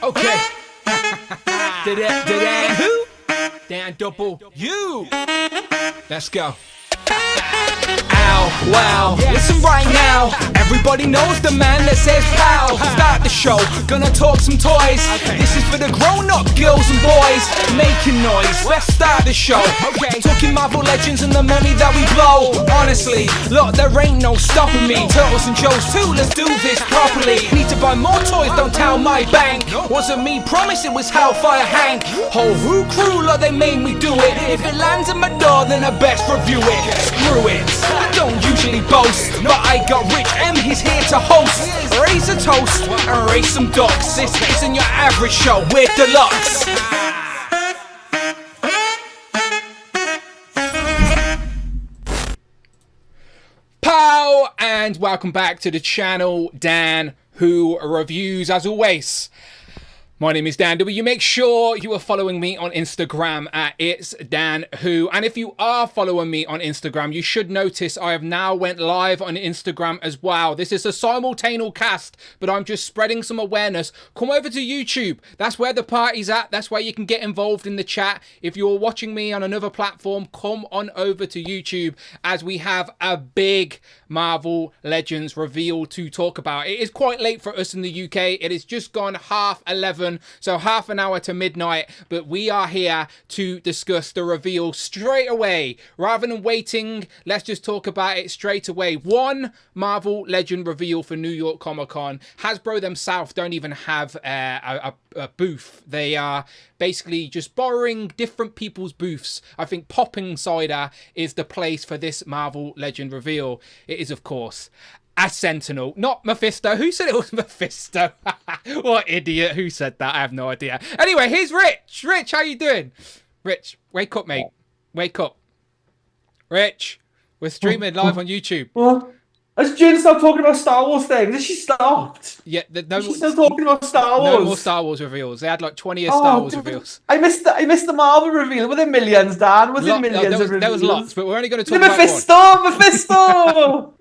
Okay. Dan who? Dan double U. Let's go. Ow, wow, listen right now. Everybody knows the man that says pow. Start the show, gonna talk some toys. This is for the grown-up girls and boys making noise. Let's start the show. Talking Marvel Legends and the money that we blow. Honestly, look, there ain't no stopping me. Turtles and Joes too, let's do this properly. Need to buy more toys, don't tell my bank. Wasn't me, promise it was Hellfire Hank. Whole Who crew, look, they made me do it. If it lands at my door, then I best review it. Screw it, I don't usually boast, but I got Rich M, he's here to host. Raise a toast and raise some ducks. This isn't your average show, we're deluxe. Pow, and welcome back to the channel, Dan Who Reviews, as always. My name is Dan W. Make sure you are following me on Instagram at It's Dan Who. And if you are following me on Instagram, you should notice I have now went live on Instagram as well. This is a simultaneous cast, but I'm just spreading some awareness. Come over to YouTube. That's where the party's at. That's where you can get involved in the chat. If you're watching me on another platform, come on over to YouTube as we have a big Marvel Legends reveal to talk about. It is quite late for us in the UK. It has just gone 11:30. So half an hour to midnight, but we are here to discuss the reveal straight away. Rather than waiting, let's just talk about it straight away. One Marvel Legend reveal for New York Comic Con. Hasbro themselves don't even have a booth. They are basically just borrowing different people's booths. I think Popping Cider is the place for this Marvel Legend reveal. It is, of course, a Sentinel, not Mephisto. Who said it was Mephisto? What idiot. Who said that? I have no idea. Anyway, here's Rich. Rich, how you doing? Rich, wake up, mate. Wake up. Rich, we're streaming live on YouTube. What? Has Jen stopped talking about Star Wars things? Has she stopped? Yeah, she's still talking about Star Wars. No more Star Wars reveals. They had like 20 Star Wars reveals. I missed the Marvel reveal. Were there millions, Dan? Was there millions of reveals? There was lots, but we're only going to talk about Mephisto!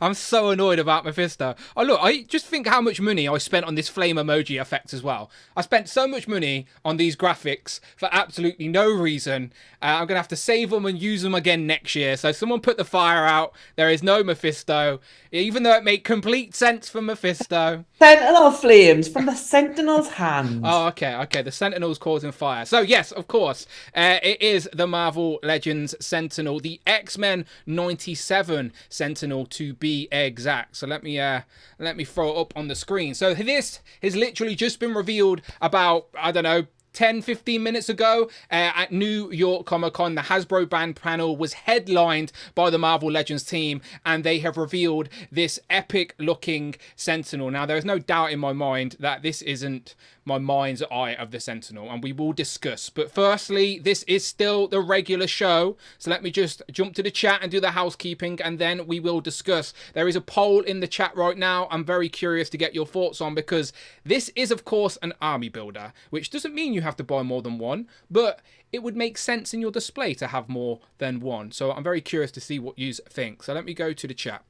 I'm so annoyed about Mephisto. Oh, look, I just think how much money I spent on this flame emoji effect as well. I spent so much money on these graphics for absolutely no reason. I'm going to have to save them and use them again next year. So someone put the fire out. There is no Mephisto, even though it made complete sense for Mephisto. Sentinel flames from the Sentinel's hand. Oh, okay. The Sentinel's causing fire. So, yes, of course, it is the Marvel Legends Sentinel, the X-Men 97 Sentinel to be exact. So let me throw it up on the screen. So this has literally just been revealed about, I don't know, 10-15 minutes ago at New York Comic Con. The Hasbro band panel was headlined by the Marvel Legends team, and they have revealed this epic looking Sentinel. Now, there is no doubt in my mind that this isn't my mind's eye of the Sentinel, and we will discuss. But firstly, this is still the regular show, so let me just jump to the chat and do the housekeeping, and then we will discuss. There is a poll in the chat right now I'm very curious to get your thoughts on, because this is, of course, an army builder, which doesn't mean you have to buy more than one, but it would make sense in your display to have more than one. So I'm very curious to see what you think. So let me go to the chat.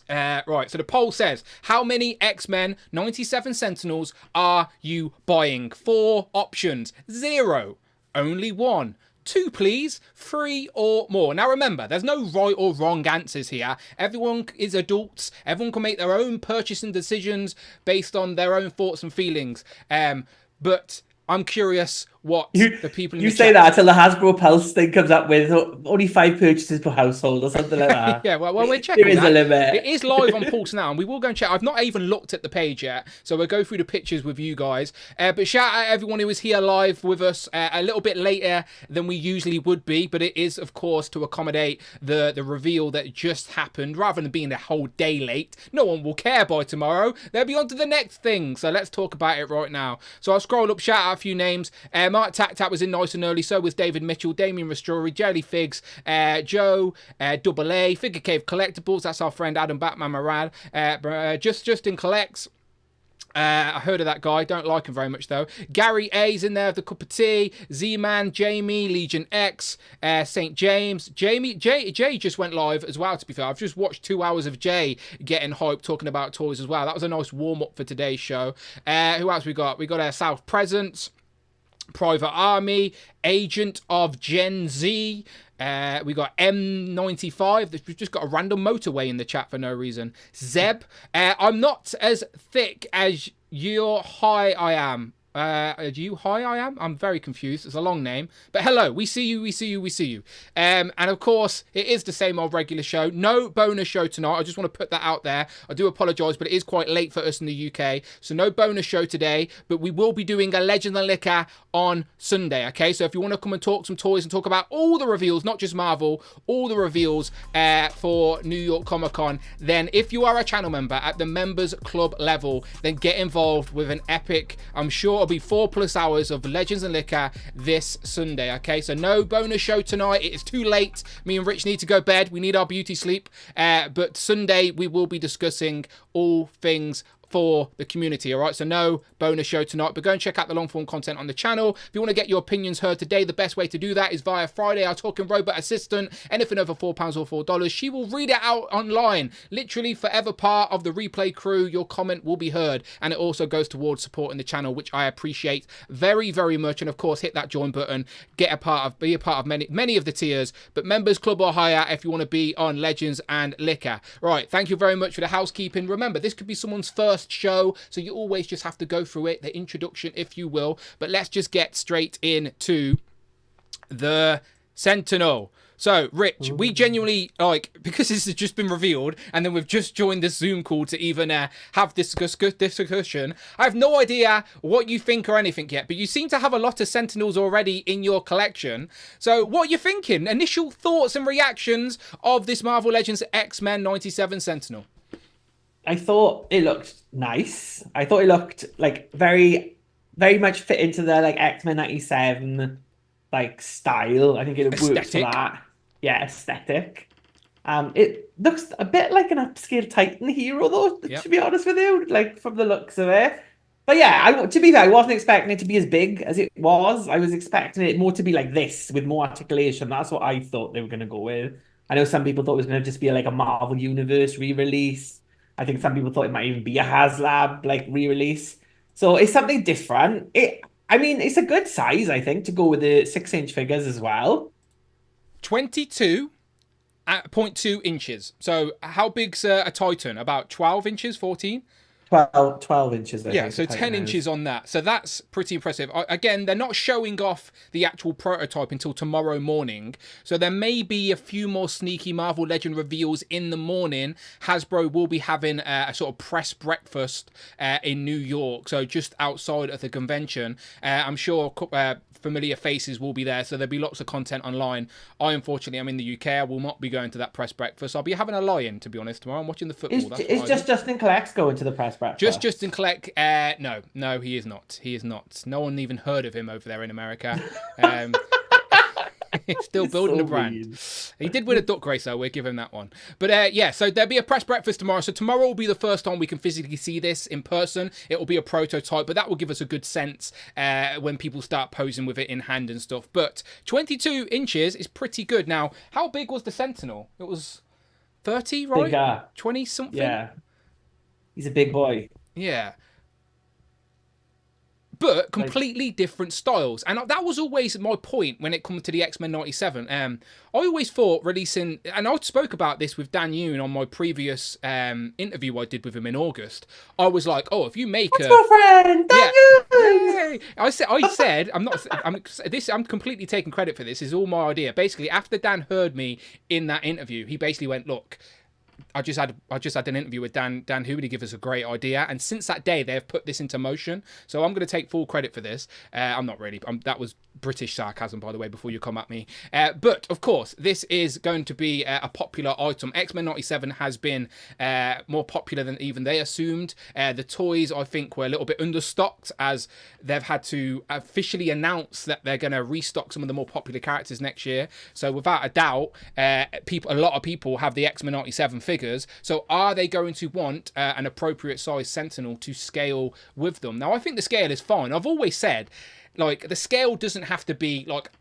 Right, so the poll says, how many X-Men 97 Sentinels are you buying? 4 options. 0. Only 1. 2, please. 3 or more. Now remember, there's no right or wrong answers here. Everyone is adults. Everyone can make their own purchasing decisions based on their own thoughts and feelings. But I'm curious what the people in the say chat... that until the Hasbro Pulse thing comes up with only 5 purchases per household or something like that. Yeah, well, we're checking there is that. A limit. It is live on Pulse now, and we will go and check. I've not even looked at the page yet, so we'll go through the pictures with you guys. But shout out everyone who is here live with us a little bit later than we usually would be, but it is, of course, to accommodate the reveal that just happened, rather than being a whole day late. No one will care by tomorrow. They'll be on to the next thing, so let's talk about it right now. So I'll scroll up, shout out a few names. Mark Tac was in nice and early, so was David Mitchell, Damien Ristori, Jelly Figs, Joe, Double A, Figure Cave Collectibles, that's our friend Adam Batman Moran, Justin Collects, I heard of that guy. Don't like him very much, though. Gary A's in there with the cup of tea. Z-Man, Jamie, Legion X, St. James. Jay just went live as well, to be fair. I've just watched 2 hours of Jay getting hyped, talking about toys as well. That was a nice warm-up for today's show. Who else we got? We got South Presence, Private Army, Agent of Gen Z. We got M95. We've just got a random motorway in the chat for no reason. Zeb. I'm not as thick as you're high I am. Are you high I am? I'm very confused. It's a long name. But hello, we see you, we see you, we see you. And of course, it is the same old regular show. No bonus show tonight. I just want to put that out there. I do apologise, but it is quite late for us in the UK. So no bonus show today, but we will be doing a Legend and Liquor on Sunday, okay? So if you want to come and talk some toys and talk about all the reveals, not just Marvel, all the reveals for New York Comic Con, then if you are a channel member at the members club level, then get involved with an epic, I'm sure it'll be 4+ hours of Legends and Liquor this Sunday, okay? So no bonus show tonight. It is too late. Me and Rich need to go bed. We need our beauty sleep. But Sunday, we will be discussing all things for the community, all right? So no bonus show tonight, but go and check out the long form content on the channel. If you want to get your opinions heard today, the best way to do that is via Friday, our talking robot assistant. Anything over £4 or $4, she will read it out online. Literally forever part of the replay crew. Your comment will be heard, and it also goes towards supporting the channel, which I appreciate very, very much. And of course, hit that join button, be a part of many of the tiers, but members club or higher if you want to be on Legends and Liquor. Right, thank you very much for the housekeeping. Remember, this could be someone's first show, so you always just have to go through it, the introduction, if you will. But let's just get straight into the Sentinel. So, Rich, we genuinely, because this has just been revealed, and then we've just joined this Zoom call to even have this discussion, I have no idea what you think or anything yet, but you seem to have a lot of Sentinels already in your collection. So, what are you thinking? Initial thoughts and reactions of this Marvel Legends X-Men 97 Sentinel? I thought it looked nice. I thought it looked like very, very much fit into the like X-Men 97 like style. I think it works for that. Yeah, aesthetic. It looks a bit like an upscale Titan hero though, to be honest with you, like from the looks of it. But yeah, to be fair, I wasn't expecting it to be as big as it was. I was expecting it more to be like this with more articulation. That's what I thought they were going to go with. I know some people thought it was going to just be like a Marvel Universe re-release. I think some people thought it might even be a HasLab like re-release. So it's something different. It's a good size, I think, to go with the 6-inch figures as well. 22.2 inches. So how big's a Titan? About 12 inches, 14? 12 inches. Yeah, so 10 inches on that. So that's pretty impressive. Again, they're not showing off the actual prototype until tomorrow morning. So there may be a few more sneaky Marvel Legend reveals in the morning. Hasbro will be having a sort of press breakfast in New York. So just outside of the convention. I'm sure familiar faces will be there. So there'll be lots of content online. Unfortunately, I'm in the UK. I will not be going to that press breakfast. I'll be having a lie-in, to be honest, tomorrow. I'm watching the football. It's just Justin Collect's going to the press breakfast. Just Justin Collect. No, he is not. He is not. No one even heard of him over there in America. He's still building a brand. Weird. He did win a duck race, though. We'll give him that one. But yeah, so there'll be a press breakfast tomorrow. So tomorrow will be the first time we can physically see this in person. It will be a prototype, but that will give us a good sense when people start posing with it in hand and stuff. But 22 inches is pretty good. Now, how big was the Sentinel? It was 30, right? Bigger. 20 something? Yeah. He's a big boy. Yeah. But completely different styles. And that was always my point when it comes to the X-Men 97. I always thought releasing... And I spoke about this with Dan Yoon on my previous interview I did with him in August. I was like, oh, if you make That's my friend, Dan Yoon! I said, I'm completely taking credit for this. This is all my idea. Basically, after Dan heard me in that interview, he basically went, look... I just had an interview with Dan Hoody give us a great idea, and since that day they have put this into motion. So I'm going to take full credit for this. I'm not really. That was British sarcasm, by the way, before you come at me. But of course, this is going to be a popular item. X-Men 97 has been more popular than even they assumed. The toys, I think, were a little bit understocked as they've had to officially announce that they're going to restock some of the more popular characters next year. So without a doubt, a lot of people have the X-Men 97 figure. figures. So are they going to want an appropriate size Sentinel to scale with them? Now, I think the scale is fine. I've always said, like, the scale doesn't have to be, like,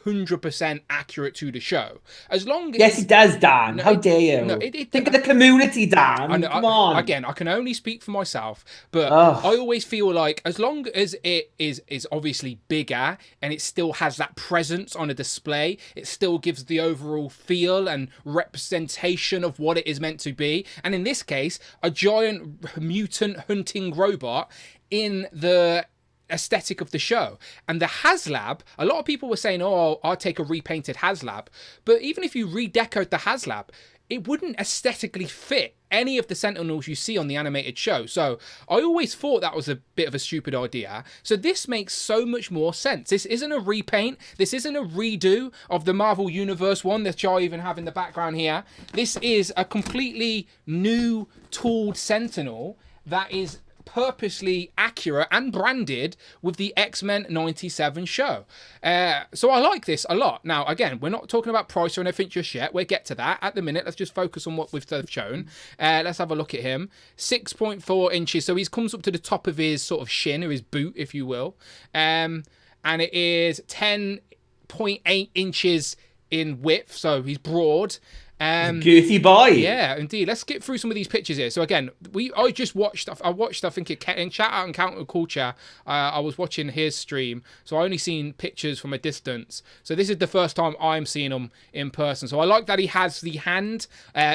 100% accurate to the show. As long as yes, it does, Dan. How dare you? No, think of the community, Dan. Come on. Again, I can only speak for myself, but Ugh. I always feel like as long as it is obviously bigger and it still has that presence on a display, it still gives the overall feel and representation of what it is meant to be. And in this case, a giant mutant hunting robot in the aesthetic of the show. And the HasLab, a lot of people were saying, oh, I'll take a repainted HasLab, but even if you redecoed the HasLab, it wouldn't aesthetically fit any of the Sentinels you see on the animated show. So I always thought that was a bit of a stupid idea. So this makes so much more sense. This isn't a repaint. This isn't a redo of the Marvel Universe one that I even have in the background here. This is a completely new tooled Sentinel that is purposely accurate and branded with the X-Men 97 show. So I like this a lot. Now, again, we're not talking about price or anything just yet. We'll get to that at the minute. Let's just focus on what we've shown. Let's have a look at him. 6.4 inches. So he comes up to the top of his sort of shin, or his boot, if you will. And it is 10.8 inches in width. So he's broad. Girthy boy. Yeah, indeed. Let's skip through some of these pictures here. So again, I think in Chat Out and Counter Culture, I was watching his stream, so I only seen pictures from a distance. So this is the first time I'm seeing him in person. So I like that he has the hand,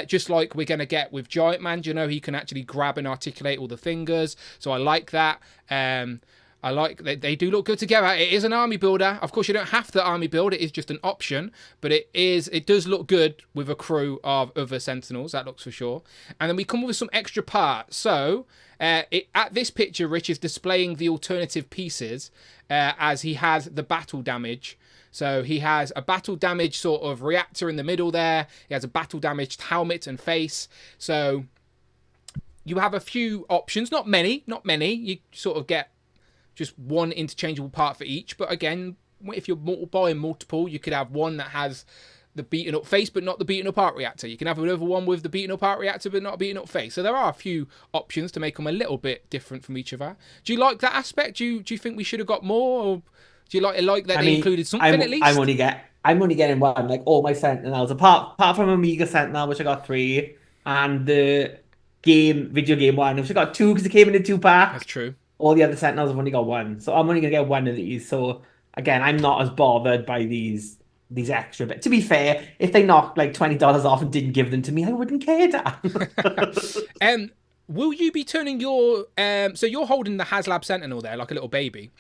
just like we're gonna get with Giant Man. You know, he can actually grab and articulate all the fingers. So I like that. I like they do look good together. It is an army builder. Of course, you don't have to army build. It is just an option, but it does look good with a crew of other Sentinels. That looks for sure. And then we come up with some extra parts. So at this picture, Rich is displaying the alternative pieces as he has the battle damage. So he has a battle damage sort of reactor in the middle there. He has a battle damaged helmet and face. So you have a few options. Not many. You sort of get just one interchangeable part for each. But again, if you're buying multiple, you could have one that has the beaten up face but not the beaten up art reactor. You can have another one with the beaten up art reactor but not a beaten up face. So there are a few options to make them a little bit different from each other. Do you like that aspect? Do you think we should have got more? Or do you like that they included something at least? I'm only getting one. Like all my Sentinels, apart from Omega Sentinel, which I got 3, and the video game one, which I got 2 because it came in a 2-pack. That's true. All the other Sentinels have only got 1. So I'm only going to get 1 of these. So, again, I'm not as bothered by these extra bits. To be fair, if they knocked like $20 off and didn't give them to me, I wouldn't care, Dan. Will you be turning your... so you're holding the HasLab Sentinel there like a little baby.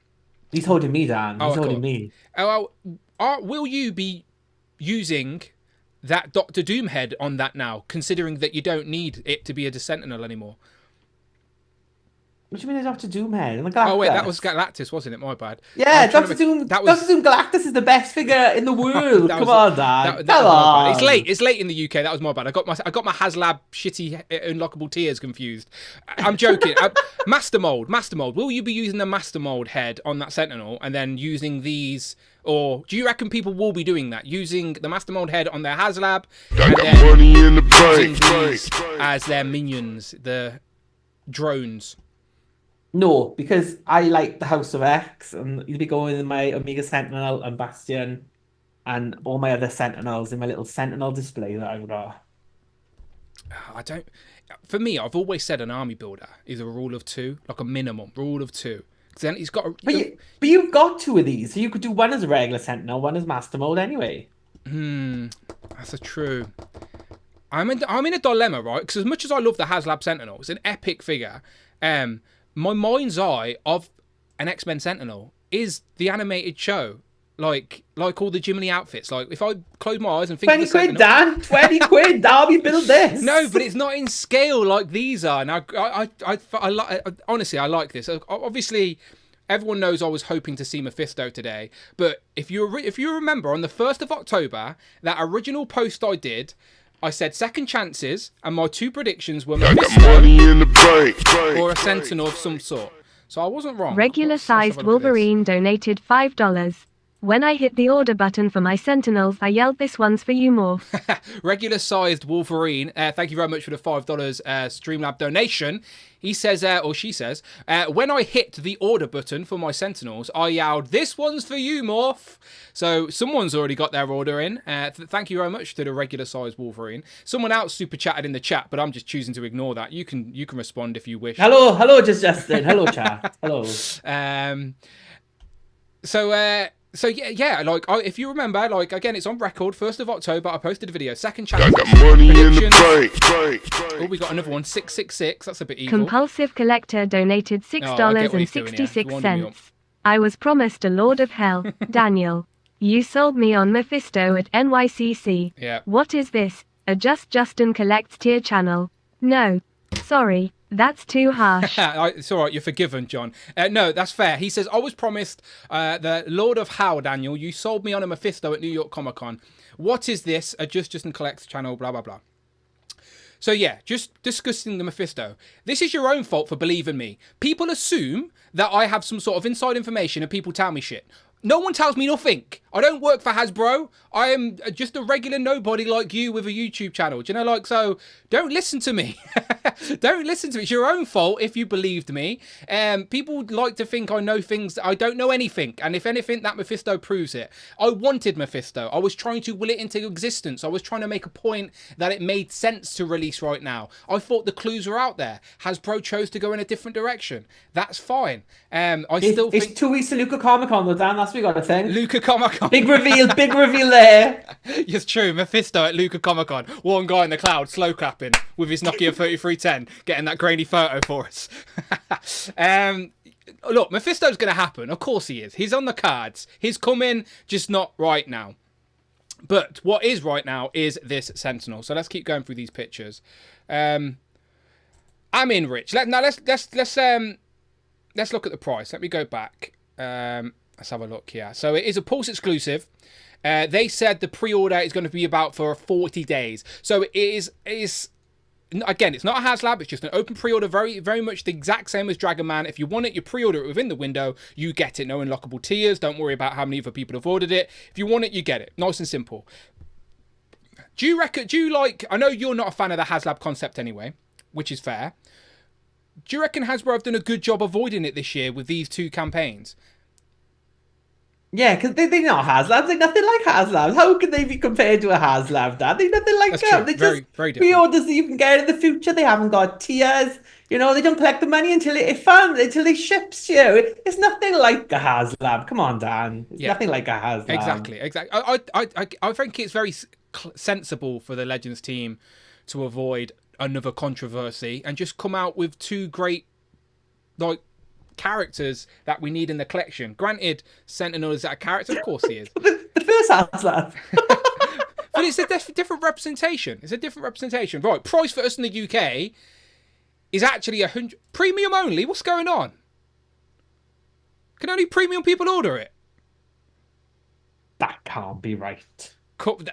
He's holding me, Dan. He's holding me. Will you be using that Doctor Doom head on that now, considering that you don't need it to be a Sentinel anymore? What do you mean Doctor Doom head? And the Galactus? Oh wait, that was Galactus, wasn't it? My bad. Yeah, Doctor Doom Galactus is the best figure in the world. Come on, Dan. Come on. It's late in the UK. That was my bad. I got my HasLab shitty unlockable tiers confused. I'm joking. Master mold. Will you be using the Master mold head on that Sentinel and then using these? Or do you reckon people will be doing that, using the Master mold head on their HasLab and then using these as their minions, the drones? No, because I like the House of X, and you'll be going in my Omega Sentinel and Bastion and all my other Sentinels in my little Sentinel display that I've got. For me, I've always said an army builder is a rule of 2, like a minimum rule of 2. Then he's got. But you've got 2 of these, so you could do one as a regular Sentinel, one as Master Mode anyway. That's true. I'm in a dilemma, right? Because as much as I love the HasLab Sentinel, it's an epic figure. My mind's eye of an X-Men Sentinel is the animated show, like all the Jim Lee outfits. Like if I close my eyes and think 20 of the quid, Sentinel, Dan, 20 quid, Darby, build this. No, but it's not in scale like these are. Now, honestly, I like this. Obviously, everyone knows I was hoping to see Mephisto today, but if you remember on the 1st of October, that original post I did, I said second chances, and my 2 predictions were Mephisto or a Sentinel of some sort. So I wasn't wrong. Regular-sized Wolverine donated $5. When I hit the order button for my Sentinels, I yelled, "This one's for you, Morph." Regular sized Wolverine. Thank you very much for the $5 Streamlab donation. He says, or she says, when I hit the order button for my Sentinels, I yelled, "This one's for you, Morph." So someone's already got their order in. Thank you very much to the regular sized Wolverine. Someone else super chatted in the chat, but I'm just choosing to ignore that. You can respond if you wish. Hello, just Justin. Hello, chat. Hello. So yeah, like if you remember, like again, it's on record. 1st of October, I posted a video. Second channel. I got money in the bank. Oh, we got another one. 666. That's a bit evil. Compulsive Collector donated $6.66. I was promised a Lord of Hell. Daniel, you sold me on Mephisto at NYCC. Yeah. What is this? A Just Justin Collects tier channel? No. Sorry. That's too harsh. It's all right. You're forgiven, John. No, that's fair. He says, I was promised the Lord of How, Daniel. You sold me on a Mephisto at New York Comic Con. What is this? A Just Justin Collects channel, blah, blah, blah. So yeah, just discussing the Mephisto. This is your own fault for believing me. People assume that I have some sort of inside information and people tell me shit. No one tells me nothing. I don't work for Hasbro. I am just a regular nobody like you with a YouTube channel. Do you know, like, so don't listen to me. Don't listen to me. It's your own fault if you believed me. People like to think I know things. I don't know anything. And if anything, that Mephisto proves it. I wanted Mephisto. I was trying to will it into existence. I was trying to make a point that it made sense to release right now. I thought the clues were out there. Hasbro chose to go in a different direction. That's fine. It's 2 weeks to Luca Comic Con though, Dan. That's what we got to think. Luca Comic Con. Big reveal there. It's true. Mephisto at Luca Comic Con. One guy in the cloud slow clapping with his Nokia 3310, getting that grainy photo for us. Look, Mephisto's going to happen. Of course he is. He's on the cards. He's coming, just not right now. But what is right now is this Sentinel. So let's keep going through these pictures. I'm in, Rich. Let's look at the price. Let me go back. Let's have a look here. So it is a Pulse exclusive. They said the pre-order is going to be about for 40 days. So it is again, it's not a HasLab. It's just an open pre-order, very, very much the exact same as Dragon Man. If you want it, you pre-order it within the window. You get it. No unlockable tiers. Don't worry about how many other people have ordered it. If you want it, you get it. Nice and simple. I know you're not a fan of the HasLab concept anyway, which is fair. Do you reckon Hasbro have done a good job avoiding it this year with these two campaigns? Yeah, because they're not HasLabs. They're nothing like HasLabs. How can they be compared to a HasLab, Dad? They're nothing like That's that. true. They very, just very different. pre-orders that you can get in the future. They haven't got tiers. You know, they don't collect the money until it ships you. It's nothing like a HasLab. Come on, Dan. It's nothing like a HasLab. Exactly. I think it's very sensible for the Legends team to avoid another controversy and just come out with two great, like, characters that we need in the collection. Granted, Sentinel is that a character? Of course he is. The first HasLab. But it's a different representation. It's a different representation. Right, price for us in the UK is actually 100 premium only. What's going on? Can only premium people order it? That can't be right.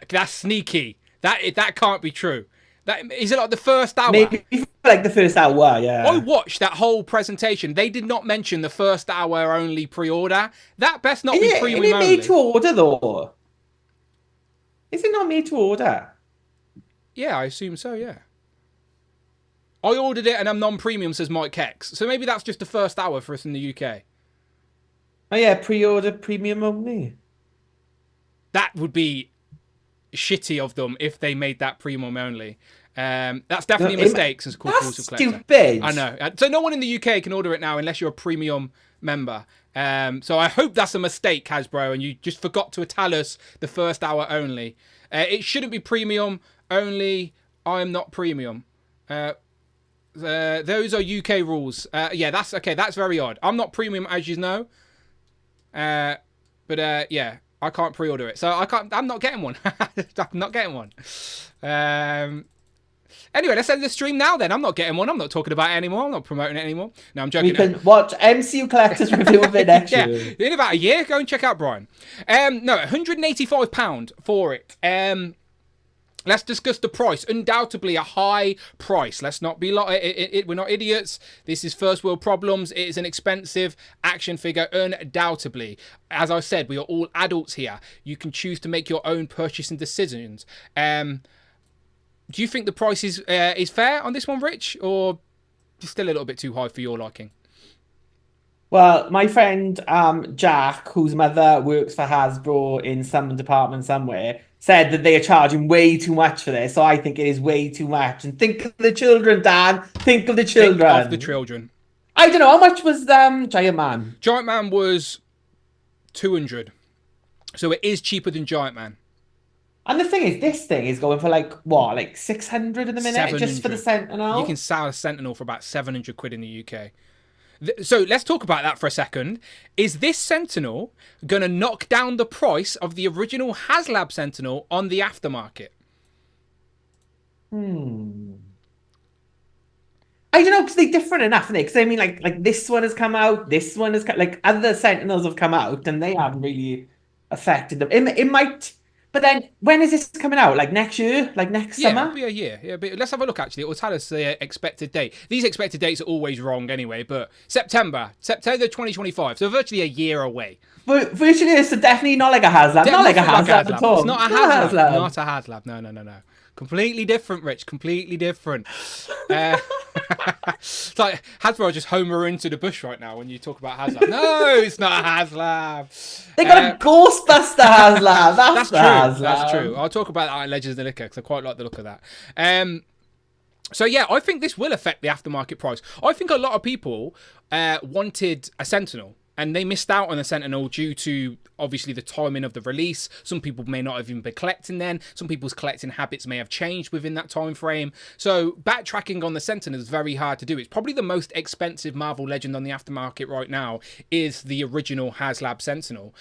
That's sneaky. That can't be true. Is it like the first hour? Maybe like the first hour, yeah. I watched that whole presentation. They did not mention the first hour only pre-order. That best not be premium only. Is it made to order though? Is it not made to order? Yeah, I assume so, yeah. I ordered it and I'm non-premium, says Mike Hex. So maybe that's just the first hour for us in the UK. Oh yeah, pre-order premium only. That would be shitty of them if they made that premium only. That's definitely a mistake since it's called That's stupid. Stupid. I know. So no one in the UK can order it now unless you're a premium member. So I hope that's a mistake, Hasbro, and you just forgot to tell us the first hour only. It shouldn't be premium only. I'm not premium. Those are UK rules. Yeah, that's okay. That's very odd. I'm not premium, as you know. But yeah, I can't pre-order it, so I'm not getting one. I'm not getting one. Anyway, let's end the stream now. Then I'm not getting one. I'm not talking about it anymore. I'm not promoting it anymore. No, I'm joking. We can watch MCU Collector's review of it next year. In about a year, go and check out Brian. No, £185 for it. Let's discuss the price. Undoubtedly a high price. Let's not be we're not idiots. This is first world problems. It is an expensive action figure, undoubtedly. As I said, we are all adults here. You can choose to make your own purchasing decisions. Do you think the price is fair on this one, Rich, or still a little bit too high for your liking? Well, my friend Jack, whose mother works for Hasbro in some department somewhere, said that they are charging way too much for this. So I think it is way too much. And think of the children, Dan. Think of the children. Think of the children. I don't know, how much was Giant Man? Giant Man was 200. So it is cheaper than Giant Man. And the thing is, this thing is going for like 600 in the minute 700. just for the Sentinel. You can sell a Sentinel for about 700 quid in the UK. So let's talk about that for a second. Is this Sentinel going to knock down the price of the original HasLab Sentinel on the aftermarket? I don't know, because they're different enough, aren't they? Because I mean, like this one has come out, this one has come, like other Sentinels have come out, and they haven't really affected them. It might. But then, when is this coming out? Like next year? Like next summer? It'll be a year. Yeah, but let's have a look, actually. It will tell us the expected date. These expected dates are always wrong anyway, but September 2025. So virtually a year away. But virtually, it's definitely not like a HasLab. Not like a HasLab at all. It's not a HasLab. Not a HasLab. No. Completely different, Rich. Completely different. It's like Hasbro just homer into the bush right now when you talk about HasLab. No, it's not a HasLab. They got a Ghostbuster HasLab. That's true. HasLab. That's true. I'll talk about that in Legends of the Liquor because I quite like the look of that. So yeah, I think this will affect the aftermarket price. I think a lot of people wanted a Sentinel. And they missed out on the Sentinel due to, obviously, the timing of the release. Some people may not have even been collecting then. Some people's collecting habits may have changed within that time frame. So backtracking on the Sentinel is very hard to do. It's probably the most expensive Marvel Legend on the aftermarket right now is the original HasLab Sentinel.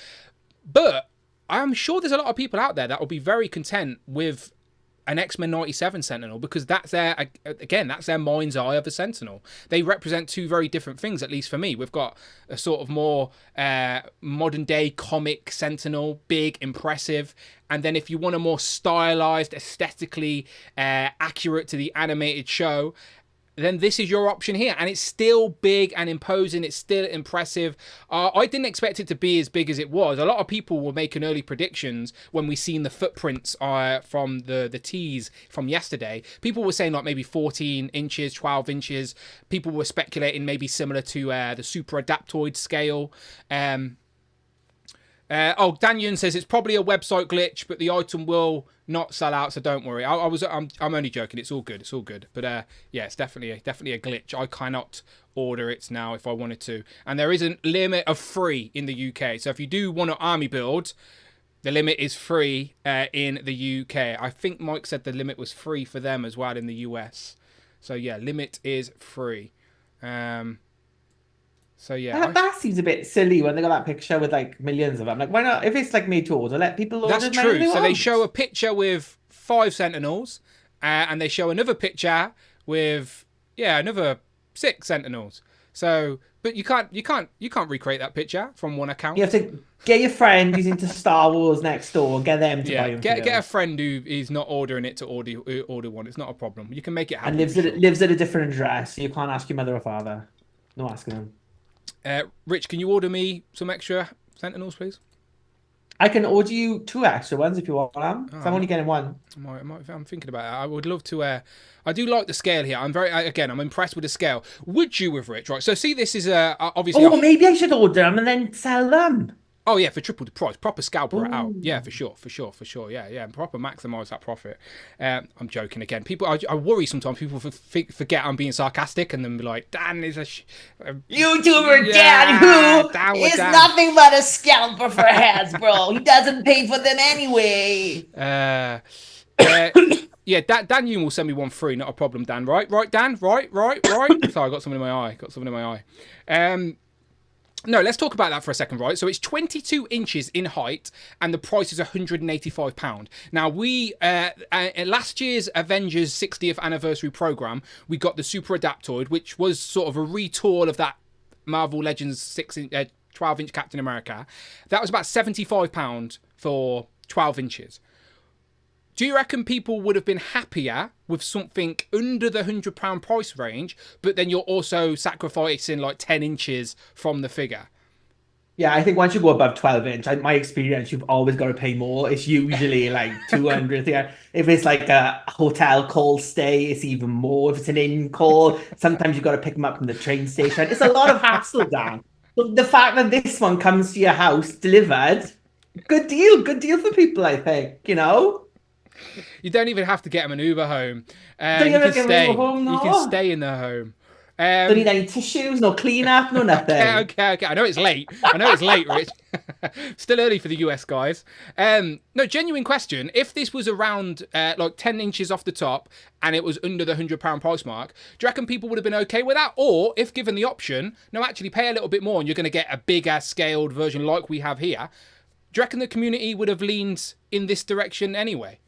But I'm sure there's a lot of people out there that will be very content with an X-Men 97 Sentinel because that's their mind's eye of a Sentinel. They represent two very different things, at least for me. We've got a sort of more modern day comic Sentinel, big, impressive. And then if you want a more stylized, aesthetically accurate to the animated show, then this is your option here. And it's still big and imposing. It's still impressive. I didn't expect it to be as big as it was. A lot of people were making early predictions when we seen the footprints from the tease from yesterday. People were saying like maybe 14 inches, 12 inches. People were speculating maybe similar to the Super Adaptoid scale. Dan Yun says it's probably a website glitch, but the item will not sell out, so don't worry. I'm only joking. It's all good. It's all good. But yeah, it's definitely a glitch. I cannot order it now if I wanted to, and there is a limit of 3 in the UK. So if you do want an army build, the limit is 3 in the UK. I think Mike said the limit was 3 for them as well in the US. So yeah, limit is 3. So yeah, that seems a bit silly when they got that picture with like millions of them. Like, why not? If it's like made to order, let people order. That's true. So they show a picture with 5 Sentinels, and they show another picture with another 6 Sentinels. So, but you can't recreate that picture from one account. You have to get your friend who's into Star Wars next door, get them to buy them. Get a friend who is not ordering it to order one. It's not a problem. You can make it happen. And lives at a different address. So you can't ask your mother or father. No asking them. Rich, can you order me some extra Sentinels, please? I can order you 2 extra ones if you want them. I'm only getting 1. I'm thinking about it. I would love to. I do like the scale here. I'm impressed with the scale. Would you with Rich? Right. So see, this is obviously. Oh, maybe I should order them and then sell them. Oh yeah, for triple the price, proper scalper it out. Yeah, for sure. Yeah, proper maximise that profit. I'm joking again. People, I worry sometimes people forget I'm being sarcastic and then be like, Dan is a YouTuber Dan who is nothing but a scalper for Hasbro. He doesn't pay for them anyway. Yeah, Dan Yoon will send me one free, not a problem, Dan. Right, Dan. Right. Sorry, I got something in my eye. No, let's talk about that for a second, right? So it's 22 inches in height, and the price is £185. Now, we, last year's Avengers 60th anniversary program, we got the Super Adaptoid, which was sort of a retool of that Marvel Legends 12-inch Captain America. That was about £75 for 12 inches. Do you reckon people would have been happier with something under the £100 price range, but then you're also sacrificing like 10 inches from the figure? Yeah, I think once you go above 12 inch, my experience, you've always got to pay more. It's usually like 200. Yeah. If it's like a hotel call stay, it's even more. If it's an in call, sometimes you've got to pick them up from the train station. It's a lot of hassle, Dan. But the fact that this one comes to your house delivered, good deal. Good deal for people, I think, you know? You don't even have to get them an Uber home. Don't You even can get stay. them home, no. You can stay in their home. Don't need any tissues, no cleanup, no nothing. Okay. I know it's late. Rich. Still early for the US guys. No, genuine question. If this was around like 10 inches off the top and it was under the £100 price mark, do you reckon people would have been okay with that? Or if given the option, no, actually pay a little bit more and you're going to get a bigger scaled version like we have here, do you reckon the community would have leaned in this direction anyway?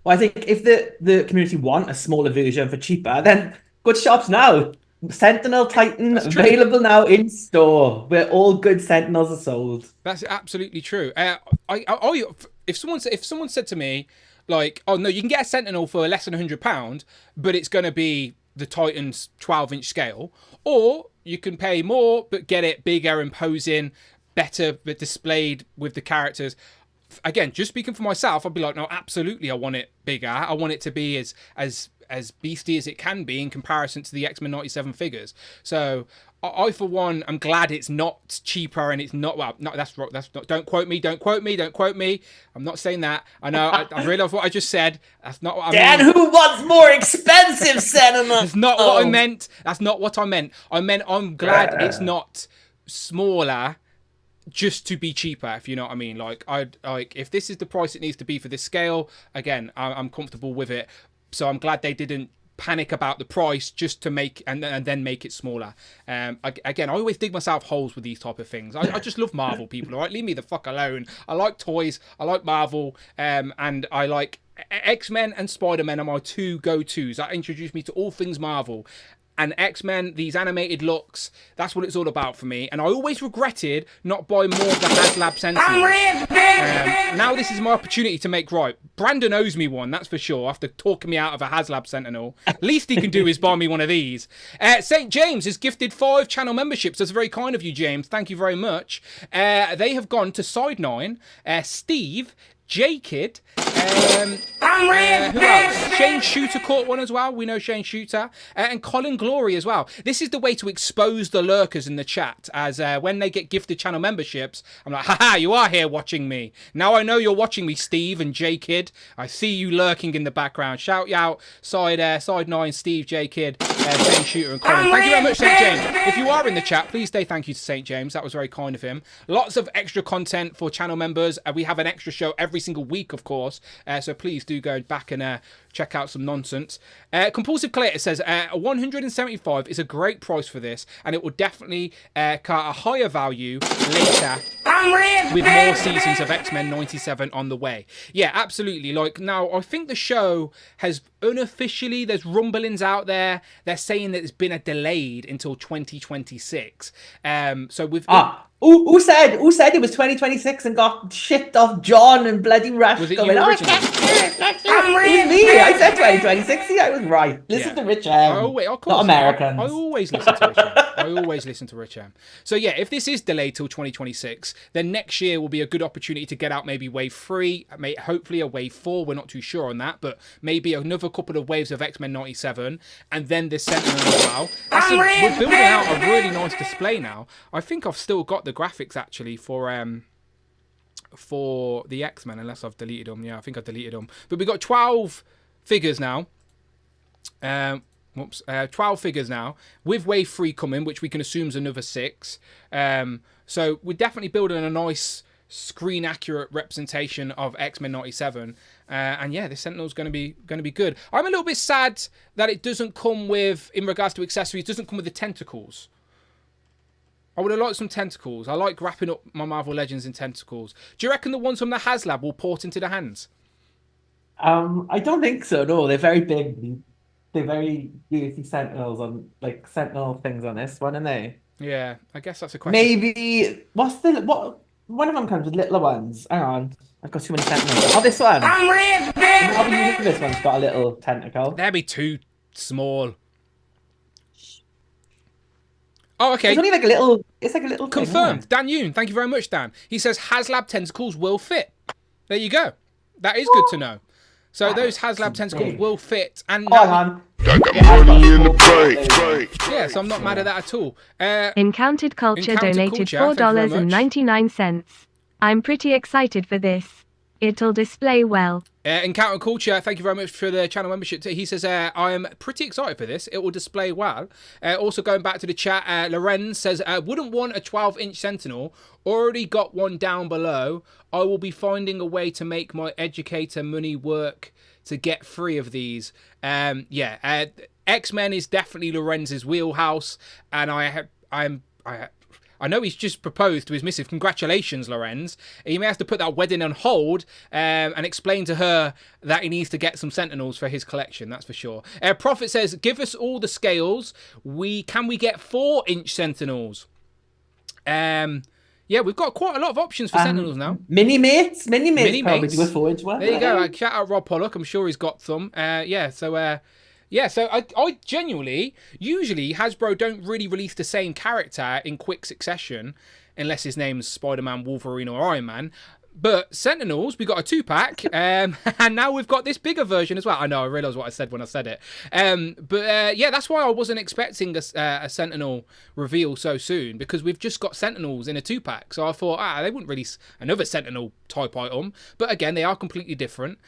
Well, I think if the community want a smaller version for cheaper, then go to shops now. Sentinel Titan available now in store, where all good Sentinels are sold. That's absolutely true. If someone said to me, like, oh no, you can get a Sentinel for less than £100, but it's going to be the Titan's 12-inch scale, or you can pay more but get it bigger, imposing, better, but displayed with the characters. Again, just speaking for myself, I'd be like, no, absolutely, I want it bigger. I want it to be as beastie as it can be in comparison to the X-Men 97 figures. So I for one, am glad it's not cheaper and it's not, well, no, that's not, don't quote me. I'm not saying that. I know, I realise what I just said. That's not what I mean. Dan, who wants more expensive Sentinel? That's not what I meant. That's not what I meant. I'm glad it's not smaller just to be cheaper, if you know what I mean. Like, if this is the price it needs to be for this scale, again, I'm comfortable with it. So I'm glad they didn't panic about the price just to make and then make it smaller. Again, I always dig myself holes with these type of things. I just love Marvel, people. All right, leave me the fuck alone. I like toys. I like Marvel, and I like X-Men and Spider-Man are my two go-tos. That introduced me to all things Marvel. And X-Men, these animated looks, that's what it's all about for me. And I always regretted not buying more of the HasLab Sentinel. Now this is my opportunity to make right. Brandon owes me one, that's for sure, after talking me out of a HasLab Sentinel. Least he can do is buy me one of these. St. James has gifted 5 channel memberships. That's very kind of you, James. Thank you very much. They have gone to Side 9, Steve, J-Kid, who else? Shane Shooter caught one as well. We know Shane Shooter. And Colin Glory as well. This is the way to expose the lurkers in the chat, as when they get gifted channel memberships, I'm like, haha, you are here watching me. Now I know you're watching me, Steve and J-Kid. I see you lurking in the background. Shout you out, Side 9, Steve, J-Kid, Shane Shooter and Colin. Thank you very much, St. James. If you are in the chat, please say thank you to St. James. That was very kind of him. Lots of extra content for channel members. We have an extra show every single week, of course. So please do go back and check out some nonsense. Compulsive Collator says 175 is a great price for this, and it will definitely cut a higher value later with more seasons of X-Men 97 on the way. Yeah, absolutely. Like, now I think the show has unofficially, there's rumblings out there. They're saying that it's been delayed until 2026. So with who said it was 2026 and got shipped off John and bloody Rush was it going, you oh, originally? it was me. I said 2026. Yeah, I was right. Listen to Rich M. Not Americans. I always listen to Rich M. I always listen to Rich M. So yeah, if this is delayed till 2026, then next year will be a good opportunity to get out maybe wave 3, hopefully a wave 4. We're not too sure on that, but maybe another couple of waves of X-Men 97, and then this Sentinel as well. We're building out a really nice display now. I think I've still got the graphics actually for the X-Men, unless I've deleted them. Yeah, I think I deleted them. But we've got 12 figures now. 12 figures now, with wave 3 coming, which we can assume is another 6. So we're definitely building a nice screen accurate representation of X-Men 97. And yeah, this Sentinel's going to be good. I'm a little bit sad that it doesn't come with, in regards to accessories, doesn't come with the tentacles. I would have liked some tentacles. I like wrapping up my Marvel Legends in tentacles. Do you reckon the ones from the HasLab will port into the hands? I don't think so. No, they're very big. They're very beauty Sentinels on, like, Sentinel things on this one, aren't they? Yeah, I guess that's a question. Maybe what One of them comes with littler ones. Hang on. I've got too many sentinels. Oh, this one. I'm rich, bitch! This one's got a little tentacle. That'd be too small. Oh, okay. It's only like a little... It's like a little Confirmed. thing, Dan Yoon, thank you very much, Dan. He says HasLab tentacles will fit. There you go. That is good to know. So those HasLab tentacles will fit. And Oh, hang on. Got the money in the bank. yeah, so I'm not mad at that at all. Encountered Culture Encountered donated Culture, thank you very much. $4.99. I'm pretty excited for this. It'll display well. Encounter Culture, thank you very much for the channel membership. He says, I am pretty excited for this. It will display well. Also going back to the chat, Lorenz says, wouldn't want a 12-inch Sentinel. Already got one down below. I will be finding a way to make my educator money work to get 3 of these. X-Men is definitely Lorenz's wheelhouse. And I know he's just proposed to his missus. Congratulations, Lorenz. He may have to put that wedding on hold and explain to her that he needs to get some Sentinels for his collection. That's for sure. Prophet says, give us all the scales. Can we get 4-inch Sentinels? Yeah, we've got quite a lot of options for Sentinels now. Mini mates probably do a 4-inch one. There you go. Shout out Rob Pollock. I'm sure he's got some. So I genuinely, usually Hasbro don't really release the same character in quick succession, unless his name's Spider-Man, Wolverine, or Iron Man. But Sentinels, we got a 2-pack, and now we've got this bigger version as well. I know, I realised what I said when I said it. That's why I wasn't expecting a Sentinel reveal so soon, because we've just got Sentinels in a 2-pack. So I thought, they wouldn't release another Sentinel type item. But again, they are completely different.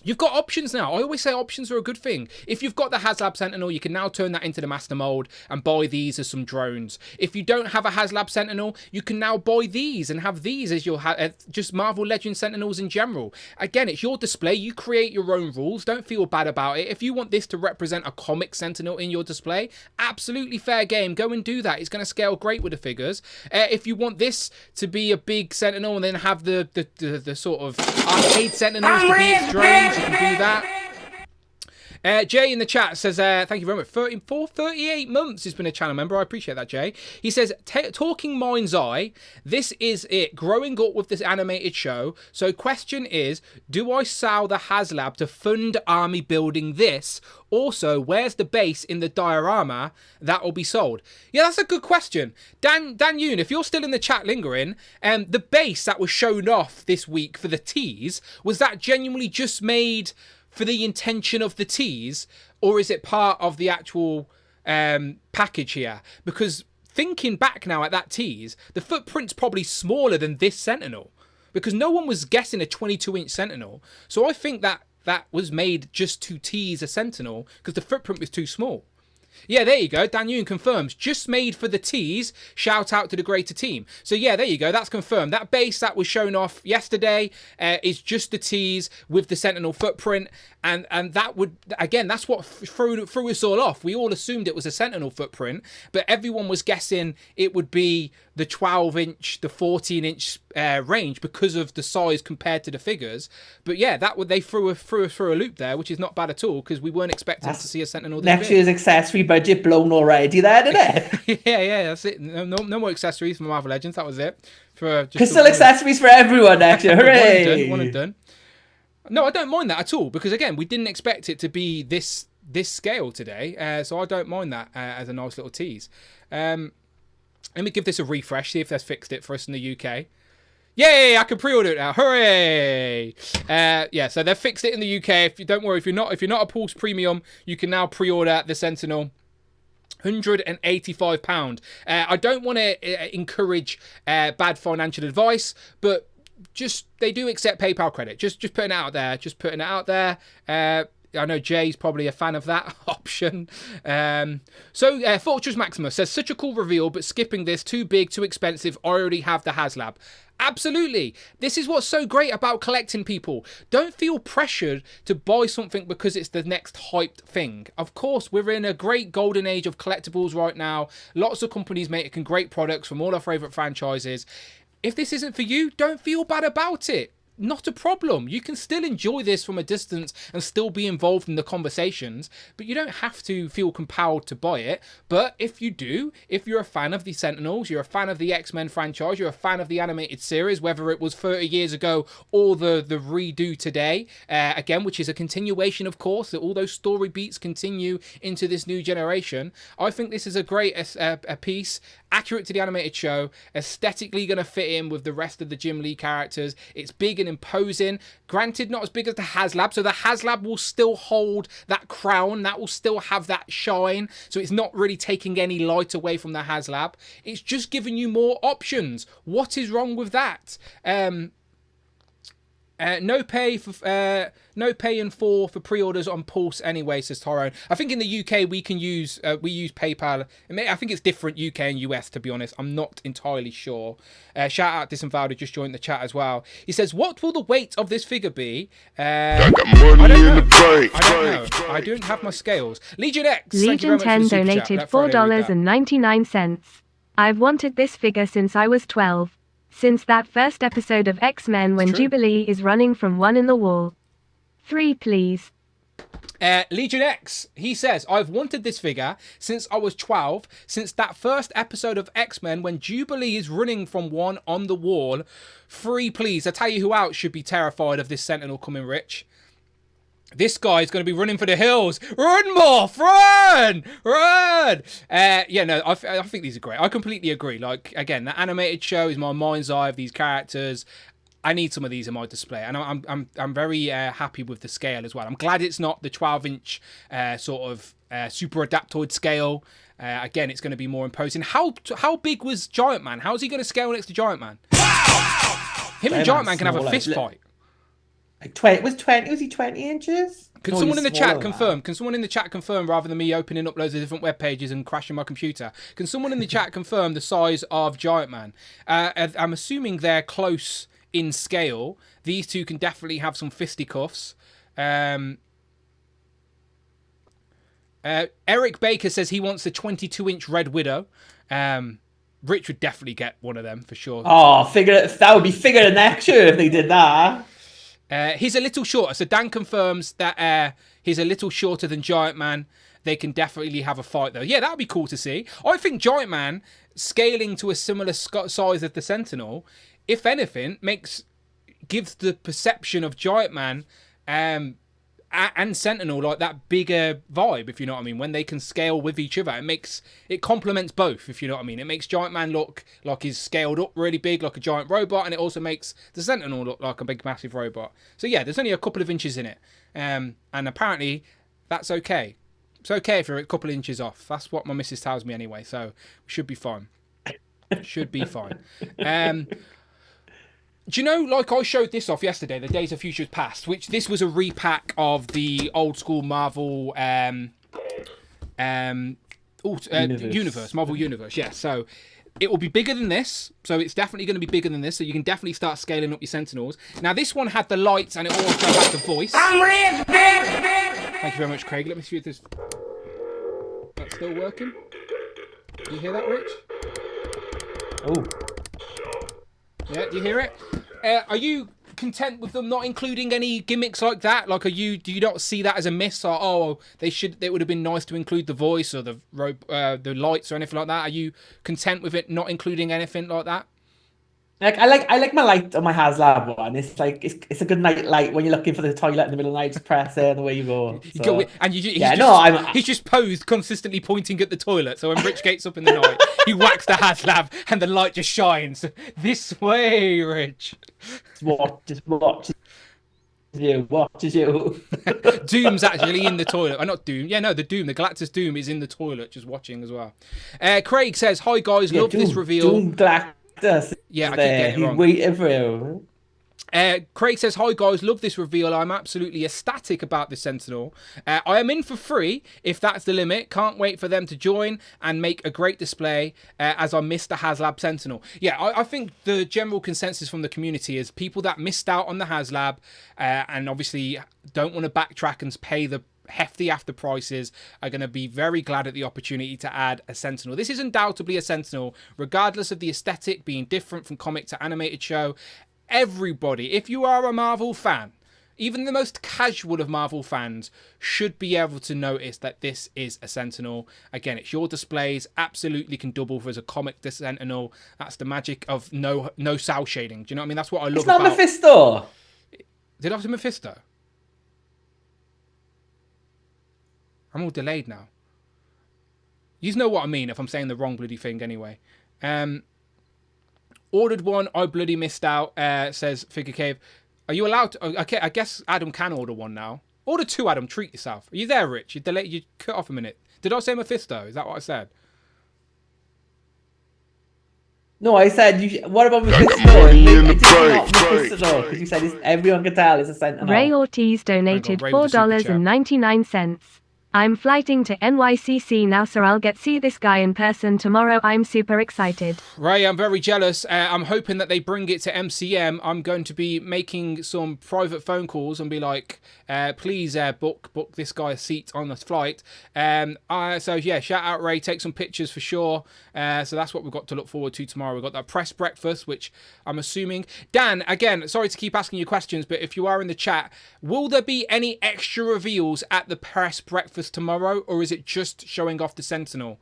You've got options now. I always say options are a good thing. If you've got the HasLab Sentinel, you can now turn that into the Master Mold and buy these as some drones. If you don't have a HasLab Sentinel, you can now buy these and have these as your just Marvel Legends Sentinels in general. Again, it's your display. You create your own rules. Don't feel bad about it. If you want this to represent a comic Sentinel in your display, absolutely fair game. Go and do that. It's going to scale great with the figures. If you want this to be a big Sentinel and then have the sort of arcade Sentinels to be its drones, you can do that. Jay in the chat says, thank you very much. 38 months he's been a channel member. I appreciate that, Jay. He says, talking mind's eye, this is it. Growing up with this animated show. So question is, do I sell the HasLab to fund army building this? Also, where's the base in the diorama that will be sold? Yeah, that's a good question. Dan Yoon, if you're still in the chat lingering, the base that was shown off this week for the tease, was that genuinely just made for the intention of the tease, or is it part of the actual package here? Because thinking back now at that tease, the footprint's probably smaller than this Sentinel, because no one was guessing a 22-inch Sentinel. So I think that was made just to tease a Sentinel because the footprint was too small. Yeah, there you go. Dan Yoon confirms. Just made for the tease. Shout out to the greater team. So yeah, there you go. That's confirmed. That base that was shown off yesterday is just the tease with the Sentinel footprint. And that would, again, that's what threw us all off. We all assumed it was a Sentinel footprint, but everyone was guessing it would be the 12-inch, the 14-inch range because of the size compared to the figures. But yeah, they threw us through a loop there, which is not bad at all because we weren't expecting to see a Sentinel. Next year's accessory budget blown already there, didn't it? yeah, that's it. No more accessories for Marvel Legends. That was it. Crystal accessories for everyone next year. Hooray! One and done. No, I don't mind that at all because again, we didn't expect it to be this scale today, so I don't mind that as a nice little tease. Let me give this a refresh, see if they've fixed it for us in the UK. Yay! I can pre-order it now. Hooray! So they've fixed it in the UK. Don't worry, if you're not a Pulse Premium, you can now pre-order the Sentinel. £185. I don't want to encourage bad financial advice, but they do accept PayPal credit. Just putting it out there. Just putting it out there. I know Jay's probably a fan of that option. Fortress Maximus says, such a cool reveal, but skipping this, too big, too expensive. I already have the HasLab. Absolutely. This is what's so great about collecting, people. Don't feel pressured to buy something because it's the next hyped thing. Of course, we're in a great golden age of collectibles right now. Lots of companies making great products from all our favourite franchises. If this isn't for you, don't feel bad about it. not a problem. You can still enjoy this from a distance and still be involved in the conversations, but you don't have to feel compelled to buy it. But if you do, if you're a fan of the Sentinels, you're a fan of the X-Men franchise, you're a fan of the animated series, whether it was 30 years ago or the redo today, again, which is a continuation, of course, that all those story beats continue into this new generation, I think this is a great a piece, accurate to the animated show, aesthetically going to fit in with the rest of the Jim Lee characters. It's big and imposing. Granted, not as big as the HasLab, so the HasLab will still hold that crown. That will still have that shine. So it's not really taking any light away from the HasLab. It's just giving you more options. What is wrong with that? No pay in full for pre-orders on Pulse anyway, says Tyrone. I think in the UK we can use we use PayPal. I think it's different UK and US, to be honest. I'm not entirely sure. Shout out Disavowed, who just joined the chat as well. He says, "What will the weight of this figure be?" I got money in the bank. I don't know. I don't have my scales. Legion X. Legion 10 donated $4.99. I've wanted this figure since I was 12. Since that first episode of X-Men when Jubilee is running from one in the wall. 3, please. Legion X, he says, "I've wanted this figure since I was 12, since that first episode of X-Men when Jubilee is running from one on the wall. 3, please." I tell you who else should be terrified of this Sentinel coming, Rich. This guy's going to be running for the hills. Run, Morph! Run! Run! Yeah, no, I think these are great. I completely agree. Like, again, the animated show is my mind's eye of these characters. I need some of these in my display, and I'm very happy with the scale as well. I'm glad it's not the 12-inch sort of super adaptoid scale. Again, it's going to be more imposing. How big was Giant Man? How's he going to scale next to Giant Man? Him and Giant Man can have a fist fight. Like 20, was he 20 inches? Can someone in the chat confirm? Can someone in the chat confirm, rather than me opening up loads of different web pages and crashing my computer? Can someone in the chat confirm the size of Giant Man? I'm assuming they're close in scale. These two can definitely have some fisticuffs. Eric Baker says he wants a 22-inch Red Widow. Rich would definitely get one of them for sure. Oh, that would be figure of next year if they did that. He's a little shorter, so Dan confirms that he's a little shorter than Giant Man. They can definitely have a fight, though. Yeah, that would be cool to see. I think Giant Man, scaling to a similar size of the Sentinel, if anything, gives the perception of Giant Man and Sentinel like that bigger vibe, if you know what I mean. When they can scale with each other, it complements both, if you know what I mean. It makes Giant Man look like he's scaled up really big, like a giant robot, and it also makes the Sentinel look like a big massive robot. So yeah, there's only a couple of inches in it, and apparently that's okay. It's okay if you're a couple of inches off. That's what my missus tells me anyway, so we should be fine. Should be fine. Do you know, like I showed this off yesterday, the Days of Futures Past, which this was a repack of the old school Marvel universe, Marvel Universe, yeah. So it will be bigger than this. So it's definitely going to be bigger than this. So you can definitely start scaling up your Sentinels. Now this one had the lights and it also had the voice. I'm rich, Thank you very much, Craig. Let me see if that's still working. Do you hear that, Rich? Oh. Yeah, do you hear it? Are you content with them not including any gimmicks like that? Like, do you not see that as a miss? Or it would have been nice to include the voice or the lights or anything like that? Are you content with it not including anything like that? Like I like my light on my HasLab one. It's like it's a good night light when you're looking for the toilet in the middle of the night. Just press it and away you go. So. He's just posed consistently pointing at the toilet. So when Rich gets up in the night, he whacks the HasLab and the light just shines this way, Rich. Just watches you. Doom's actually in the toilet. Not Doom. Yeah, no, the Galactus Doom is in the toilet, just watching as well. Craig says, "Hi guys, love this reveal." Doom Galactus. Yeah, I keep getting it wrong. Waiting for you. Craig says, "Hi guys, love this reveal. I'm absolutely ecstatic about this Sentinel. I am in for free if that's the limit. Can't wait for them to join and make a great display as I missed the HasLab Sentinel." Yeah, I think the general consensus from the community is people that missed out on the HasLab and obviously don't want to backtrack and pay the hefty after prices are going to be very glad at the opportunity to add a Sentinel. This is undoubtedly a Sentinel, regardless of the aesthetic being different from comic to animated show. everybody, if you are a Marvel fan, even the most casual of Marvel fans should be able to notice that this is a Sentinel. Again, it's your displays, absolutely can double for as a comic Sentinel. That's the magic of no cell shading. Do you know what I mean? That's what I love about... It's not Mephisto! Did I say Mephisto? I'm all delayed now. You know what I mean if I'm saying the wrong bloody thing anyway. Ordered one, I bloody missed out, says Figure Cave. Are you allowed to... Okay, I guess Adam can order one now. Order two, Adam. Treat yourself. Are you there, Rich? You cut off a minute. Did I say Mephisto? Is that what I said? No, I said, what about Mephisto? It's not Mephisto, because you said everyone can tell it's a Sentinel. Ray Ortiz donated $4.99. I'm flighting to NYCC now, so I'll get see this guy in person tomorrow. I'm super excited. Ray, I'm very jealous. I'm hoping that they bring it to MCM. I'm going to be making some private phone calls and be like, please book this guy a seat on the flight. So yeah, shout out Ray, take some pictures for sure. So that's what we've got to look forward to tomorrow. We've got that press breakfast, which I'm assuming. Dan, again, sorry to keep asking you questions, but if you are in the chat, will there be any extra reveals at the press breakfast tomorrow, or is it just showing off the Sentinel?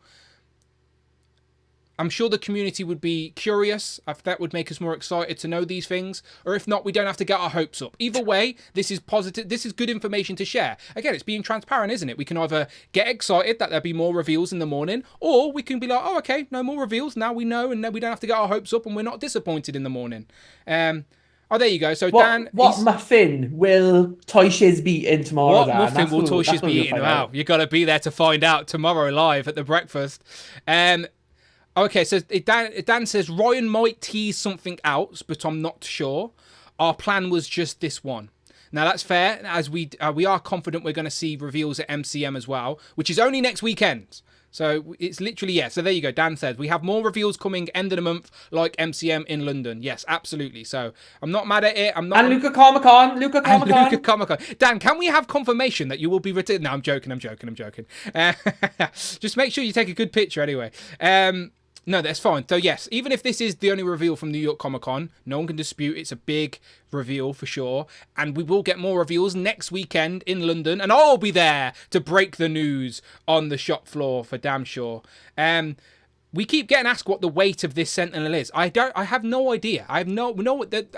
I'm sure the community would be curious if that would make us more excited to know these things, or if not, we don't have to get our hopes up. Either way, this is positive. This is good information to share. Again, it's being transparent, isn't it? We can either get excited that there'll be more reveals in the morning, or we can be like, oh, okay, no more reveals. Now we know, and then we don't have to get our hopes up, and we're not disappointed in the morning. Oh, there you go. So Dan, what muffin will Toy Shiz be eating tomorrow? What muffin will Toy Shiz be eating? Wow, you got to be there to find out tomorrow live at the breakfast. Okay, so Dan says Ryan might tease something out, but I'm not sure. Our plan was just this one. Now that's fair, as we are confident we're going to see reveals at MCM as well, which is only next weekend. So it's literally, yeah. So there you go. Dan says we have more reveals coming end of the month, like MCM in London. Yes, absolutely. So I'm not mad at it. I'm not. And Luca Comic-Con. Dan, can we have confirmation that you will be returned? No, I'm joking. Just make sure you take a good picture anyway. No, that's fine. So yes, even if this is the only reveal from New York Comic Con, no one can dispute it's a big reveal for sure. And we will get more reveals next weekend in London, and I'll be there to break the news on the shop floor for damn sure. We keep getting asked what the weight of this Sentinel is. I have no idea. I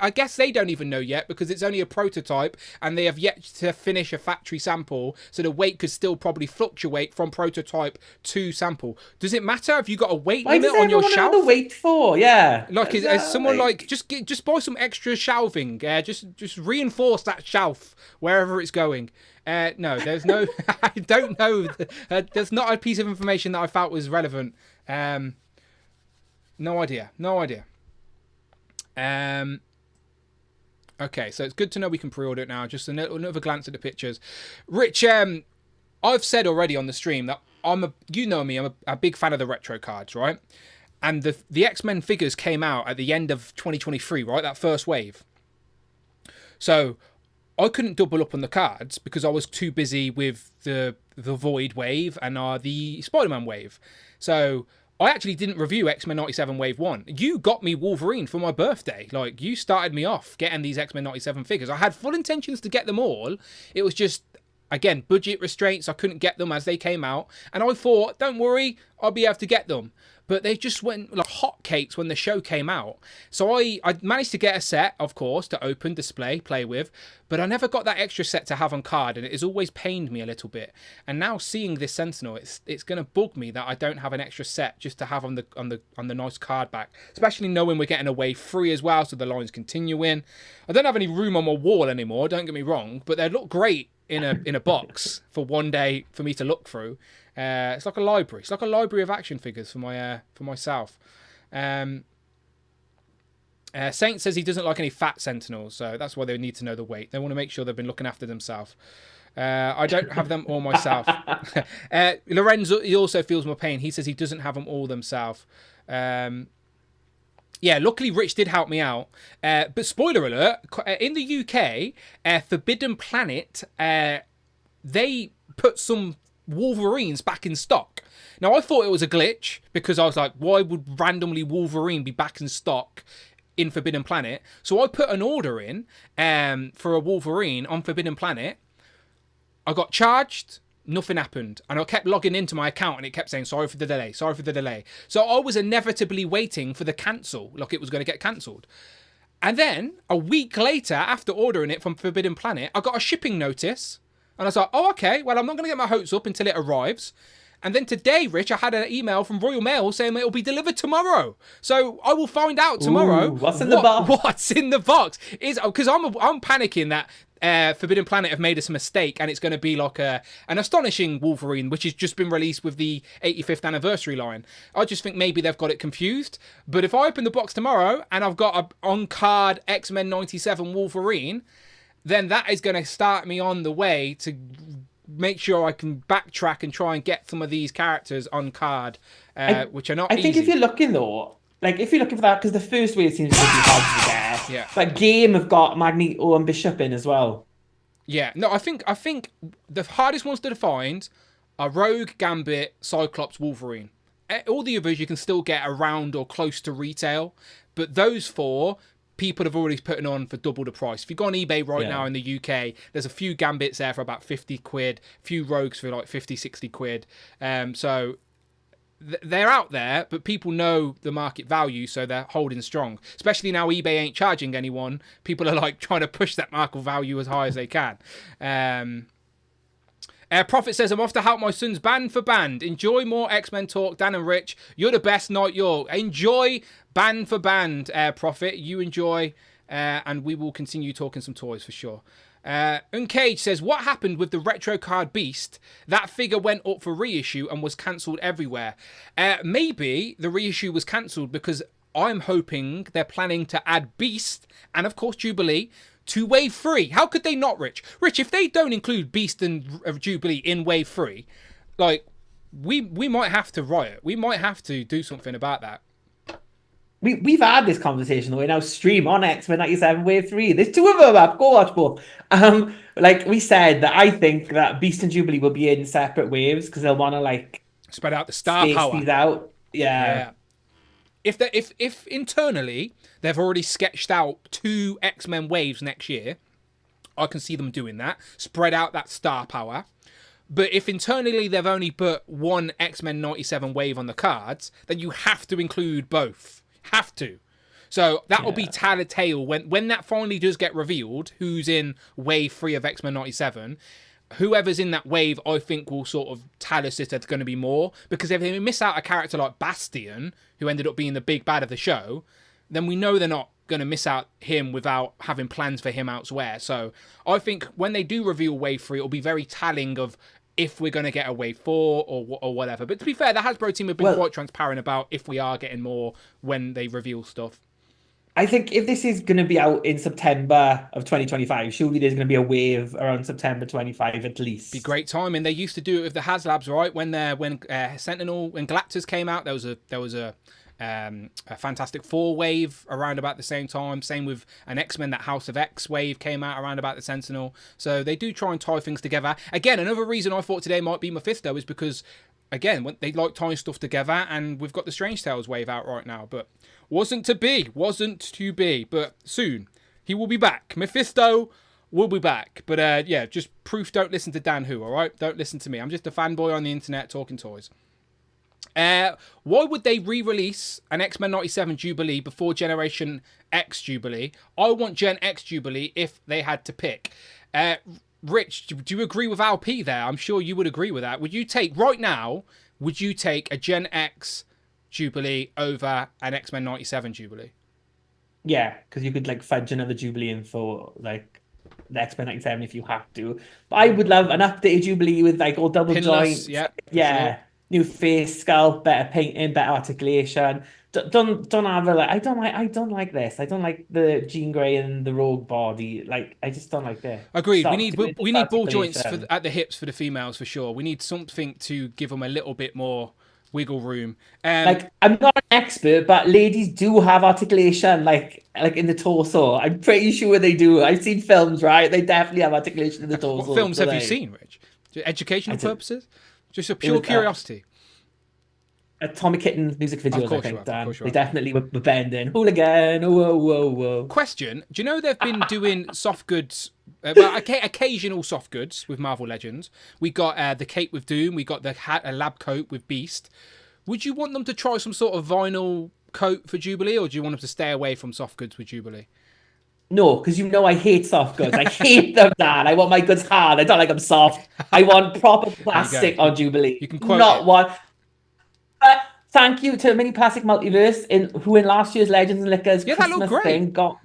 guess they don't even know yet because it's only a prototype and they have yet to finish a factory sample. So the weight could still probably fluctuate from prototype to sample. Does it matter if you got a weight limit on your shelf? What the weight for? Yeah. Like, is someone like just buy some extra shelving? Just reinforce that shelf wherever it's going. No, there's no. I don't know. There's not a piece of information that I felt was relevant. No idea. Okay, so it's good to know we can pre-order it now. Just another glance at the pictures. Rich, I've said already on the stream that I'm a big fan of the retro cards, right? And the X-Men figures came out at the end of 2023, right? That first wave. So I couldn't double up on the cards because I was too busy with the Void wave and the Spider-Man wave. So I actually didn't review X-Men 97 Wave 1. You got me Wolverine for my birthday. Like, you started me off getting these X-Men 97 figures. I had full intentions to get them all. It was just, again, budget restraints. I couldn't get them as they came out. And I thought, don't worry, I'll be able to get them. But they just went like hotcakes when the show came out. So I managed to get a set, of course, to open, display, play with. But I never got that extra set to have on card, and it has always pained me a little bit. And now seeing this Sentinel, it's going to bug me that I don't have an extra set just to have on the nice card back. Especially knowing we're getting a wave 3 as well, so the line's continuing. I don't have any room on my wall anymore. Don't get me wrong, but they look great in a box for one day for me to look through. It's like a library. It's like a library of action figures for myself. Saint says he doesn't like any fat Sentinels, so that's why they need to know the weight. They want to make sure they've been looking after themselves. I don't have them all myself. Lorenzo, he also feels my pain. He says he doesn't have them all themselves. Yeah, luckily Rich did help me out. But spoiler alert, in the UK, Forbidden Planet, they put some Wolverines back in stock. Now, I thought it was a glitch because I was like, why would randomly Wolverine be back in stock in Forbidden Planet. So I put an order in for a Wolverine on Forbidden Planet. I got charged. Nothing happened. And I kept logging into my account and it kept saying, sorry for the delay, sorry for the delay. So I was inevitably waiting for the cancel, like it was going to get cancelled. And then a week later, after ordering it from Forbidden Planet, I got a shipping notice. And I was like, oh, okay, well, I'm not going to get my hopes up until it arrives. And then today, Rich, I had an email from Royal Mail saying it'll be delivered tomorrow. So I will find out tomorrow. Ooh, what's in the box? What's in the box? Because I'm panicking that Forbidden Planet have made us a mistake and it's going to be like an astonishing Wolverine, which has just been released with the 85th anniversary line. I just think maybe they've got it confused. But if I open the box tomorrow and I've got a on-card X-Men 97 Wolverine, then that is going to start me on the way to make sure I can backtrack and try and get some of these characters on card, which are not easy. I think if you're looking, though, like, if you're looking for that, because the first wave seems to be hard to get. Yeah. But Game have got Magneto and Bishop in as well. Yeah. No, I think the hardest ones to find are Rogue, Gambit, Cyclops, Wolverine. All the others you can still get around or close to retail. But those four, people have already put it on for double the price. If you go on eBay right now in the UK, there's a few Gambits there for about 50 quid, a few Rogues for like 50, 60 quid. So they're out there, but people know the market value, so they're holding strong. Especially now eBay ain't charging anyone. People are like trying to push that market value as high as they can. Prophet says, I'm off to help my sons band for band. Enjoy more X-Men talk, Dan and Rich. You're the best, not your. Enjoy band for band, Prophet. You enjoy, and we will continue talking some toys for sure. Uncaged says, what happened with the retro card Beast? That figure went up for reissue and was cancelled everywhere. Maybe the reissue was cancelled because I'm hoping they're planning to add Beast and, of course, Jubilee to Wave 3. How could they not, Rich? Rich, if they don't include Beast and Jubilee in Wave 3, like, we might have to riot. We might have to do something about that. We've had this conversation though in our stream on X-Men 97 Wave 3. There's two of them up. Go watch both. Like we said, that I think that Beast and Jubilee will be in separate waves because they'll want to like spread out the star power. These out. Yeah. If internally they've already sketched out 2 X-Men waves next year, I can see them doing that. Spread out that star power. But if internally they've only put 1 X-Men 97 wave on the cards, then you have to include both. Have to. So that'll be tale when that finally does get revealed, who's in wave 3 of X-Men 97. Whoever's in that wave, I think, will sort of tell us if there's going to be more. Because if they miss out a character like Bastion, who ended up being the big bad of the show, then we know they're not going to miss out him without having plans for him elsewhere. So I think when they do reveal wave 3, it'll be very telling of if we're going to get a wave 4 or whatever. But to be fair, the Hasbro team have been quite transparent about if we are getting more when they reveal stuff. I think if this is going to be out in September of 2025, surely there's going to be a wave around September 25 at least. Be great timing. They used to do it with the HasLabs, right? When Sentinel, when Galactus came out, there was a Fantastic Four wave around about the same time. Same with an X-Men, that House of X wave came out around about the Sentinel. So they do try and tie things together. Again, another reason I thought today might be Mephisto is because, again, they like tying stuff together, and we've got the Strange Tales wave out right now. But wasn't to be. But soon he will be back. Mephisto will be back. But just proof, don't listen to Dan Who, all right? Don't listen to me. I'm just a fanboy on the internet talking toys. Why would they re-release an X-Men 97 Jubilee before Generation X Jubilee? I want Gen X Jubilee if they had to pick. Rich, do you agree with LP there? I'm sure you would agree with that. Would you take a Gen X Jubilee over an X-Men 97 Jubilee? Yeah, because you could like fudge another Jubilee in for like the X-Men 97 if you have to. But I would love an updated Jubilee with like all double joints. Yeah. Sure. New face sculpt, better painting, better articulation. Don't have a like. I don't like this. I don't like the Jean Grey and the Rogue body. Like I just don't like this. Agreed. We need ball joints at the hips for the females for sure. We need something to give them a little bit more wiggle room. Like I'm not an expert, but ladies do have articulation, like in the torso. I'm pretty sure they do. I've seen films, right? They definitely have articulation in the torso. What films have you seen, Rich? Educational purposes? Just a pure curiosity. Atomic Kitten music videos, Of course I think, you have, Dan. of course you They have. definitely were bending. Hooligan, whoa, whoa, whoa. Question: do you know they've been doing soft goods? Well, occasional soft goods with Marvel Legends. We got the cape with Doom. We got the lab coat with Beast. Would you want them to try some sort of vinyl coat for Jubilee, or do you want them to stay away from soft goods with Jubilee? No, because you know I hate soft goods. I hate them, Dan. I want my goods hard. I don't like them soft. I want proper plastic on Jubilee. You can quote not it. one. Thank you to Mini Plastic Multiverse, who in last year's Legends and Liquors Christmas thing got.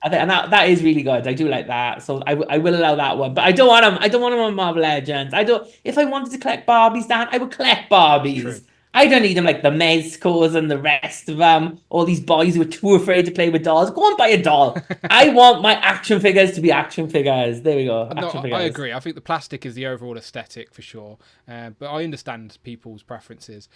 And that is really good. I do like that, so I will allow that one. But I don't want them. I don't want them on Marvel Legends. I don't. If I wanted to collect Barbies, Dan, I would collect Barbies. True. I don't need them like the Mezcos and the rest of them. All these boys who are too afraid to play with dolls. Go and buy a doll. I want my action figures to be action figures. There we go. Action figures. I agree. I think the plastic is the overall aesthetic for sure. But I understand people's preferences.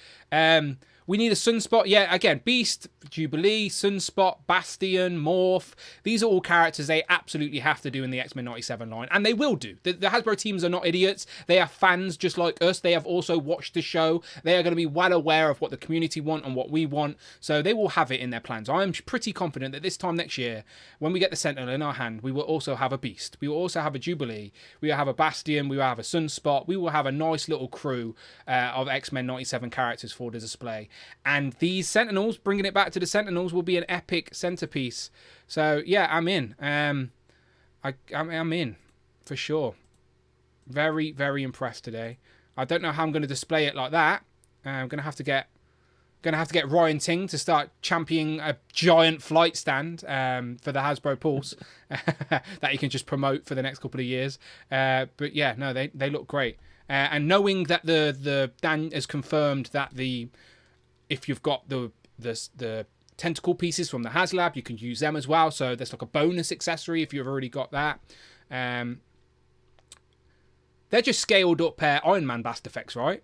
We need a Sunspot. Yeah, again, Beast, Jubilee, Sunspot, Bastion, Morph. These are all characters they absolutely have to do in the X-Men 97 line. And they will do. The Hasbro teams are not idiots. They are fans just like us. They have also watched the show. They are going to be well aware of what the community want and what we want. So they will have it in their plans. I am pretty confident that this time next year, when we get the Sentinel in our hand, we will also have a Beast. We will also have a Jubilee. We will have a Bastion. We will have a Sunspot. We will have a nice little crew of X-Men 97 characters for the display. And these Sentinels, bringing it back to the Sentinels, will be an epic centerpiece. So yeah, I'm in. I'm in for sure. Very, very impressed today. I don't know how I'm going to display it like that. I'm going to have to get Ryan Ting to start championing a giant flight stand for the Hasbro Pulse that he can just promote for the next couple of years. But yeah, no, they look great. And knowing that the Dan has confirmed that if you've got the tentacle pieces from the HasLab, you can use them as well. So there's like a bonus accessory if you've already got that. They're just scaled up Iron Man Bast effects, right?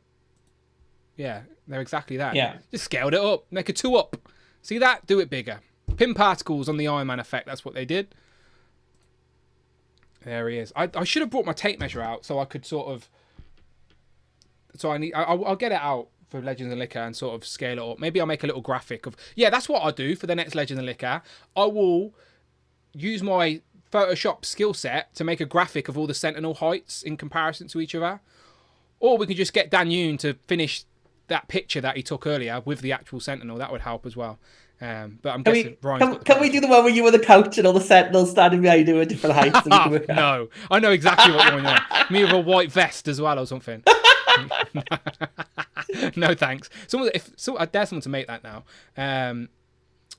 Yeah, they're exactly that. Yeah. Just scaled it up. Make a 2-up. See that? Do it bigger. Pin particles on the Iron Man effect. That's what they did. There he is. I should have brought my tape measure out so I could sort of... So I'll get it out for Legends and Liquor and sort of scale it up. Maybe I'll make a little graphic of... Yeah, that's what I'll do for the next Legends and Liquor. I will use my Photoshop skill set to make a graphic of all the Sentinel heights in comparison to each other. Or we can just get Dan Yoon to finish that picture that he took earlier with the actual Sentinel. That would help as well. But I'm guessing Ryan's can we do the one where you were the couch and all the Sentinels standing behind you at different heights? No, I know exactly what you want. Me with a white vest as well or something. No thanks. I dare someone to make that now.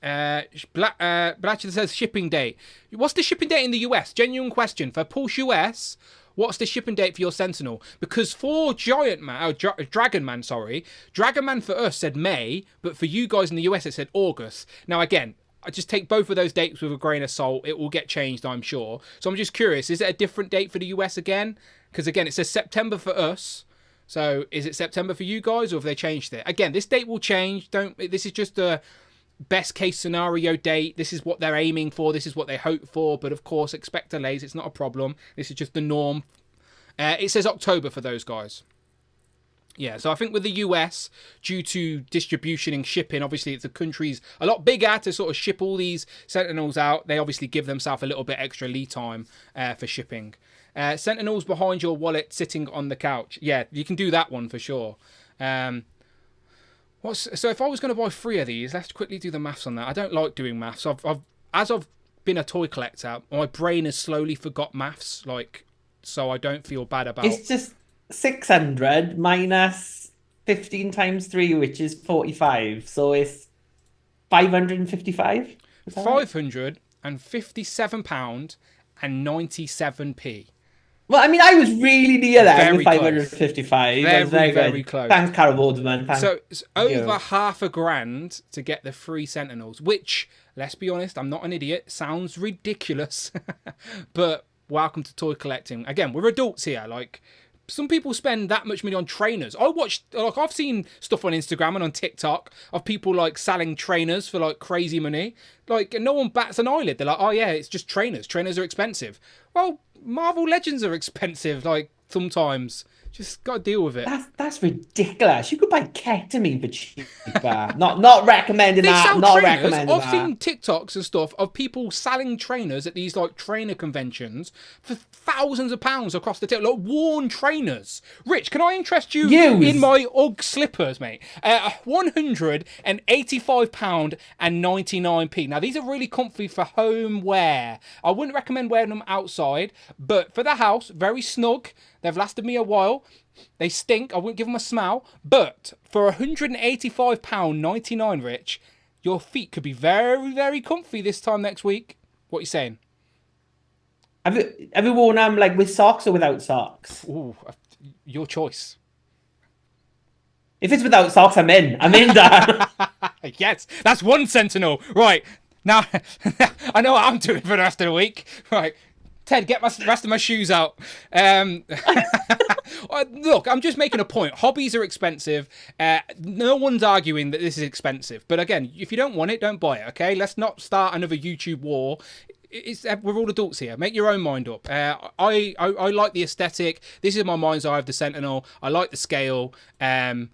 Blatcher says shipping date. What's the shipping date in the US? Genuine question for Pulse US. What's the shipping date for your Sentinel? Because for Dragon Man, Dragon Man for us said May, but for you guys in the US it said August. Now again, I just take both of those dates with a grain of salt. It will get changed, I'm sure. So I'm just curious, is it a different date for the US again? Because again, it says September for us. So is it September for you guys, or have they changed it? Again, this date will change. This is just a best case scenario date. This is what they're aiming for. This is what they hope for. But of course, expect delays. It's not a problem. This is just the norm. It says October for those guys. Yeah, so I think with the US, due to distribution and shipping, obviously the country's a lot bigger to sort of ship all these Sentinels out. They obviously give themselves a little bit extra lead time for shipping. Sentinels behind your wallet sitting on the couch. Yeah, you can do that one for sure. So if I was going to buy 3 of these, let's quickly do the maths on that. I don't like doing maths. As I've been a toy collector, my brain has slowly forgot maths, so I don't feel bad about... It's just 600 minus 15 times 3, which is 45. So it's 555? £557.97. Well, I mean, I was really near there with 555. Very close. Thanks, Carol Boardman. So it's over $1,000 to get the 3 Sentinels, which, let's be honest, I'm not an idiot. Sounds ridiculous. But welcome to toy collecting. Again, we're adults here. Some people spend that much money on trainers. I've seen stuff on Instagram and on TikTok of people selling trainers for crazy money. No one bats an eyelid. They're like, oh yeah, it's just trainers. Trainers are expensive. Well, Marvel Legends are expensive, sometimes. Just got to deal with it. That's ridiculous. You could buy ketamine for cheaper. Not recommending They that. sell Not trainers. recommending I've that. seen TikToks and stuff of people selling trainers at these like trainer conventions for thousands of pounds across the table. Like worn trainers. Rich, can I interest you in my UGG slippers, mate? £185 and 99p. Now these are really comfy for home wear. I wouldn't recommend wearing them outside, but for the house, very snug. They've lasted me a while. They stink. I wouldn't give them a smell. But for £185.99, Rich, your feet could be very, very comfy this time next week. What are you saying? Have you worn them like with socks or without socks? Ooh, your choice. If it's without socks, I'm in. I'm in, Dan. Yes, that's one Sentinel. Right. Now, I know what I'm doing for the rest of the week. Right. Ted, get the rest of my shoes out. Look, I'm just making a point. Hobbies are expensive. No one's arguing that this is expensive. But again, if you don't want it, don't buy it, okay? Let's not start another YouTube war. We're all adults here. Make your own mind up. I like the aesthetic. This is my mind's eye of the Sentinel. I like the scale. I'm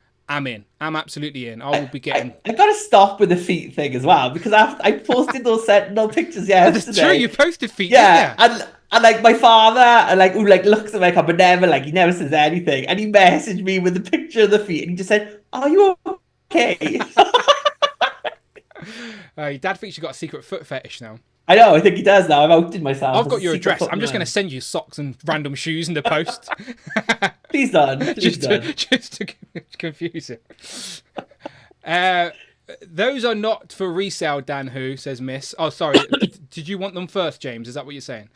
in. I'm absolutely in. I will be getting... I got to stop with the feet thing as well, because I posted those Sentinel pictures yesterday. That's true, you posted feet, yeah. And like my father, who looks at my cup, but never, he never says anything. And he messaged me with a picture of the feet, and he just said, "Are you okay?" Your dad thinks you've got a secret foot fetish now. I know, I think he does now. I've outed myself. I've got your address. I'm just going to send you socks and random shoes in the post. Please don't. Just to confuse it. Those are not for resale, Dan Who, says Miss. Oh, sorry. Did you want them first, James? Is that what you're saying?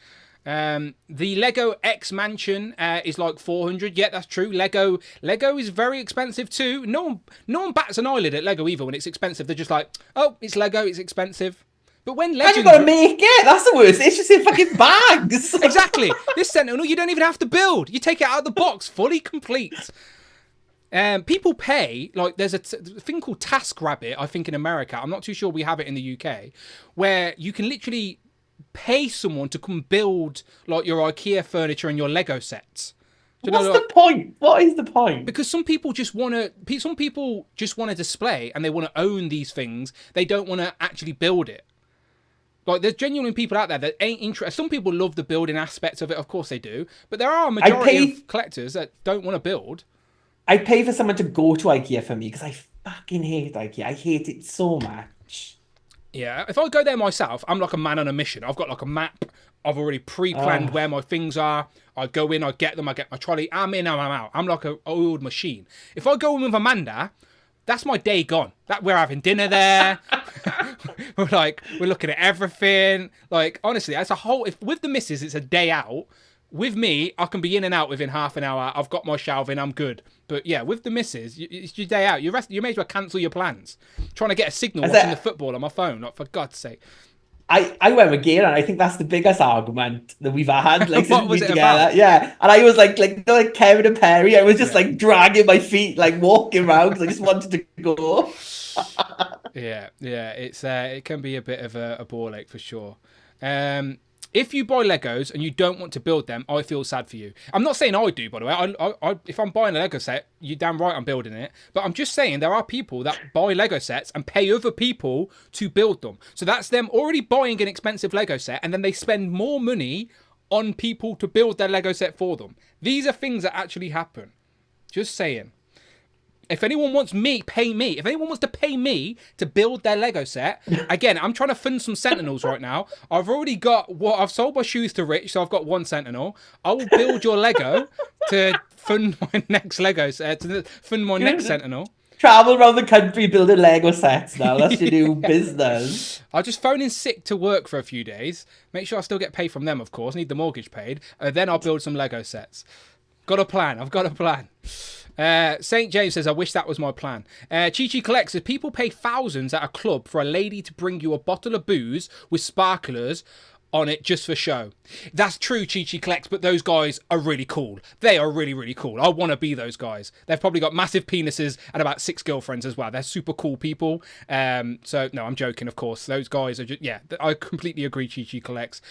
The Lego X Mansion is like 400. Yeah, that's true. Lego is very expensive too. No one bats an eyelid at Lego either when it's expensive. They're just like, oh, it's Lego, it's expensive. But when Legends... And you've got to make it. That's the worst. It's just in fucking bags. Exactly. This Sentinel, you don't even have to build. You take it out of the box, fully complete. People pay, like there's a thing called TaskRabbit, I think in America. I'm not too sure we have it in the UK, where you can literally pay someone to come build like your IKEA furniture and your Lego sets. What's the point? What is the point? Because some people just want to display and they want to own these things. They don't want to actually build it. Like, there's genuine people out there that ain't interested. Some people love the building aspect of it, of course they do. But there are a majority of collectors that don't want to build. I'd pay for someone to go to IKEA for me because I fucking hate IKEA. I hate it so much. Yeah, if I go there myself, I'm like a man on a mission. I've got like a map. I've already pre-planned where my things are. I go in, I get them, I get my trolley. I'm in, I'm out. I'm like an old machine. If I go in with Amanda... that's my day gone. We're having dinner there. we're looking at everything. Like, honestly, that's a whole... with the missus, it's a day out. With me, I can be in and out within half an hour. I've got my shelving, I'm good. But yeah, with the missus, it's your day out. You may as well cancel your plans. Trying to get a signal watching the football on my phone, like, for God's sake. I went with Gail, and I think that's the biggest argument that we've had. Like, what was it together. about? Yeah, and I was like Kevin and Perry. I was just like dragging my feet, like walking around because I just wanted to go. yeah, it can be a bit of a ball ache for sure. If you buy Legos and you don't want to build them, I feel sad for you. I'm not saying I do, by the way. I if I'm buying a Lego set, you're damn right I'm building it. But I'm just saying there are people that buy Lego sets and pay other people to build them. So that's them already buying an expensive Lego set, and then they spend more money on people to build their Lego set for them. These are things that actually happen. Just saying. If anyone wants pay me. If anyone wants to pay me to build their Lego set, again, I'm trying to fund some Sentinels right now. I've already got I've sold my shoes to Rich, so I've got one Sentinel. I will build your Lego to fund my next Lego set, to fund my next Sentinel. Travel around the country building Lego sets now. That's your new business. I'll just phone in sick to work for a few days. Make sure I still get paid from them, of course. Need the mortgage paid. Then I'll build some Lego sets. Got a plan. I've got a plan. St. James says, I wish that was my plan. Chi Collects says, people pay thousands at a club for a lady to bring you a bottle of booze with sparklers on it just for show. That's true, Chi Collects, but those guys are really cool. They are really, really cool. I want to be those guys. They've probably got massive penises and about 6 girlfriends as well. They're super cool people. So, no, I'm joking, of course. Those guys are just, yeah, I completely agree, Chi Collects.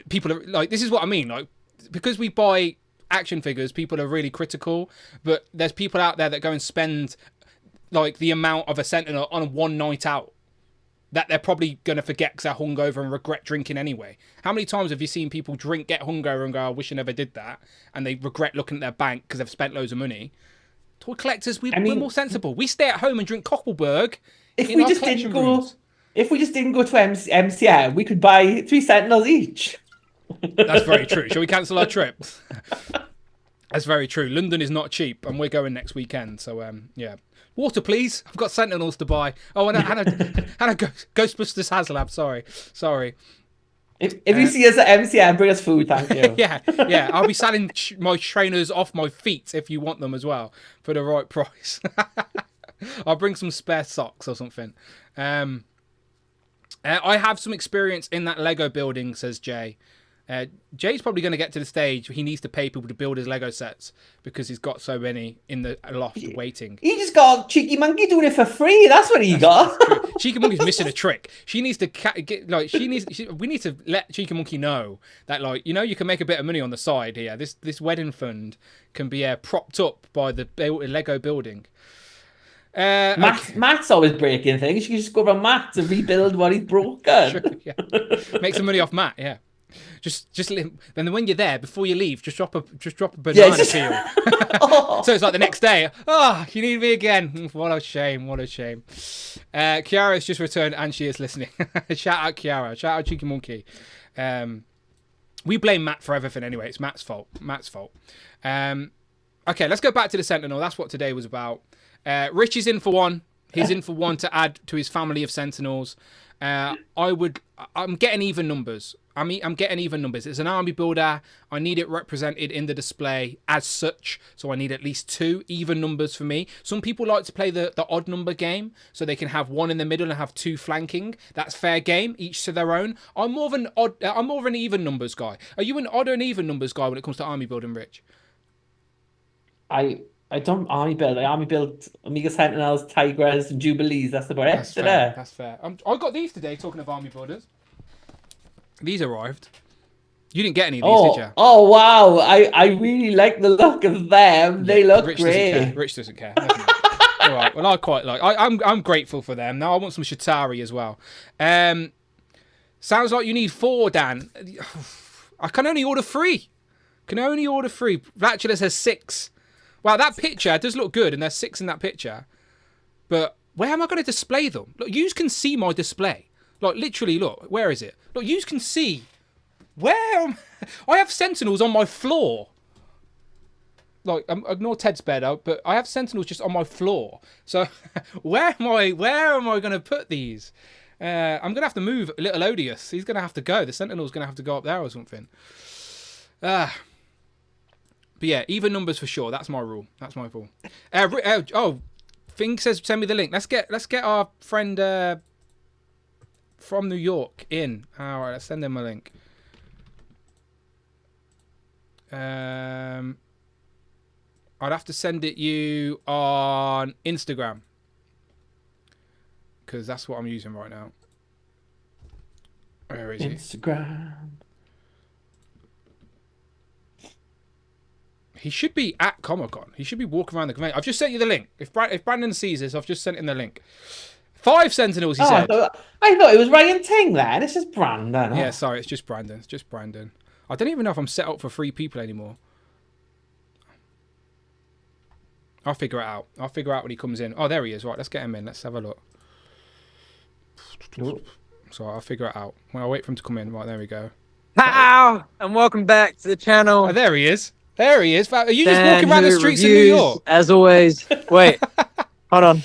People are, like, this is what I mean. Like, because we buy action figures, people are really critical, but there's people out there that go and spend like the amount of a Sentinel on one night out that they're probably going to forget because they're hungover and regret drinking anyway. How many times have you seen people drink, get hungover and go, I wish I never did that, and they regret looking at their bank because they've spent loads of money? Toy collectors, we're more sensible. We stay at home and drink Koppelberg. If we just didn't go to MCM, we could buy 3 Sentinels each. That's very true. Shall we cancel our trip? That's very true. London is not cheap, and we're going next weekend. So, yeah. Water, please. I've got Sentinels to buy. Oh, and a Ghostbusters HasLab. Sorry. If you see us at MCM, bring us food, thank you. yeah. I'll be selling my trainers off my feet if you want them as well for the right price. I'll bring some spare socks or something. I have some experience in that Lego building, says Jay. Jay's probably going to get to the stage where he needs to pay people to build his Lego sets because he's got so many in the loft waiting. He just got Cheeky Monkey doing it for free. That's what he got. Cheeky Monkey's missing a trick. We need to let Cheeky Monkey know that, like, you know, you can make a bit of money on the side here. This wedding fund can be propped up by the Lego building. Matt's always breaking things. You can just go over Matt to rebuild what he's broken. Sure, yeah. Make some money off Matt. Yeah. Just then when you're there, before you leave, just drop a banana peel. So it's like the next day. Oh, you need me again. What a shame. Kiara's just returned and she is listening. Shout out Kiara. Shout out Cheeky Monkey. We blame Matt for everything anyway. It's Matt's fault. Okay, let's go back to the Sentinel. That's what today was about. Rich is in for one. He's in for one to add to his family of Sentinels. I'm getting even numbers. I'm getting even numbers. It's an army builder. I need it represented in the display as such. So I need at least 2 even numbers for me. Some people like to play the odd number game, so they can have 1 in the middle and have 2 flanking. That's fair game, each to their own. I'm more of an even numbers guy. Are you an odd or an even numbers guy when it comes to army building, Rich? I don't army build. I army build Amiga Sentinels, Tigers, and Jubilees. That's about it. That's fair. I got these today, talking of army builders. These arrived. You didn't get any of these, did you? Oh, wow. I really like the look of them. They look great. Rich doesn't care. All right. Well, I quite like. I'm grateful for them. Now I want some Shatari as well. Sounds like you need 4, Dan. I can only order 3. Vatulus has 6. Wow, that picture does look good, and there's 6 in that picture. But where am I going to display them? Look, you can see my display. Like, literally, look. Where is it? Look, you can see. I have Sentinels on my floor. Like, ignore Ted's bed out, but I have Sentinels just on my floor. So, where am I going to put these? I'm going to have to move Little Odious. He's going to have to go. The Sentinel's going to have to go up there or something. But yeah, even numbers for sure. That's my rule. Fink says send me the link. Let's get our friend from New York in. All right, let's send him a link. I'd have to send it you on Instagram because that's what I'm using right now. Where is Instagram? He should be at Comic-Con. He should be walking around the convention. I've just sent you the link. If Brandon sees this, I've just sent him the link. 5 Sentinels, he said. I thought it was Ryan Ting there. It's just Brandon. Yeah, sorry, it's just Brandon. I don't even know if I'm set up for 3 people anymore. I'll figure it out. When he comes in. Oh, there he is. Right, let's get him in. Let's have a look. So I'll figure it out. Well, I'll wait for him to come in. Right, there we go. How? And welcome back to the channel. Oh, there he is. Are you just walking around the streets of New York? As always. Wait, hold on.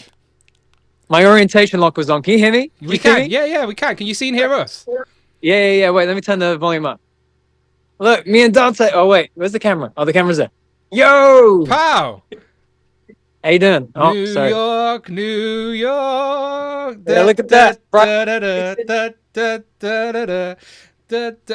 My orientation lock was on. Can you hear me? We can. Yeah, we can. Can you see and hear us? Yeah. Wait, let me turn the volume up. Look, me and Dante. Oh, wait. Where's the camera? Oh, the camera's there. Yo! Pow! How you doing? Oh, New York. Yeah, look at that.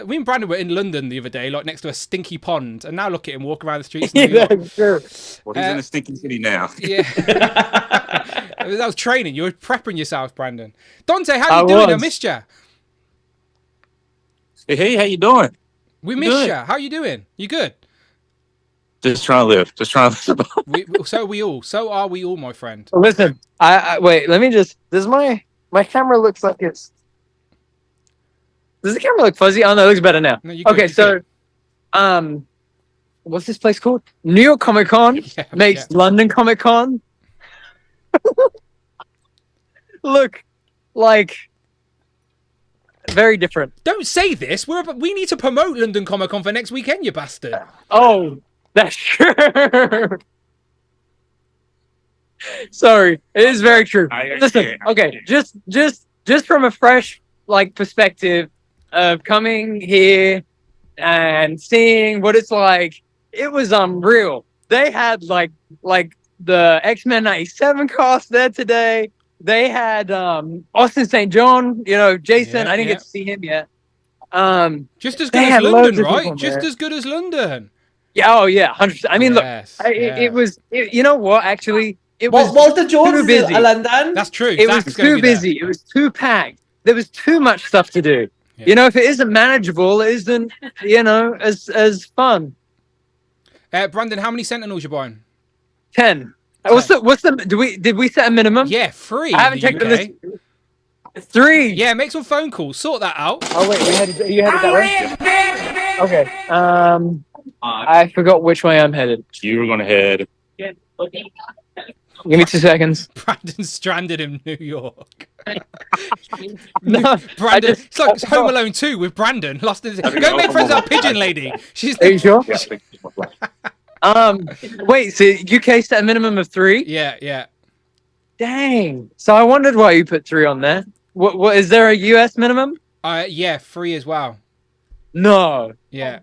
Me and Brandon were in London the other day, like next to a stinky pond, and now look at him walk around the streets of New York. Sure. Well, he's in a stinky city now. Yeah. That was training. You were prepping yourself, Brandon. Dante, how you doing? I missed you. Hey, how you doing? We missed you. How you doing? You good? Just trying to live. Just trying to live. So are we all, my friend. Listen, I wait. Let me just. Does my camera looks like it's? Does the camera look fuzzy? Oh no, it looks better now. No, okay, so, what's this place called? New York Comic Con makes London Comic Con look like very different. Don't say this. We need to promote London Comic Con for next weekend, you bastard. Oh, that's true. Sorry, it is very true. Listen, okay, just from a fresh perspective of coming here and seeing what it's like, it was unreal. They had like the X-Men 97 cast there today. They had Austin St. John, Jason. I didn't get to see him yet. Just as good as London, right? Just as good as London. Yeah, 100%. I mean, look, it was. You know what? Actually, it was Walter Jones too busy. London. That's true. It was too busy. It was too packed. There was too much stuff to do. Yeah. If it isn't manageable, it isn't. As fun. Brandon, how many Sentinels you buying? 10. What's the? Did we set a minimum? Yeah, 3. I haven't checked the list. 3. Yeah, make some phone calls. Sort that out. Oh wait, you headed that way? Okay. I forgot which way I'm headed. You were going to head. Give me 2 seconds. Brandon's stranded in New York. No, Brandon. It's like Home Alone 2 with Brandon. Lost his. Go make friends with that pigeon lady. She's. Are you sure? Wait. So UK set a minimum of 3? Yeah. Dang. So I wondered why you put 3 on there. What is there a US minimum? Yeah, 3 as well. No. Yeah.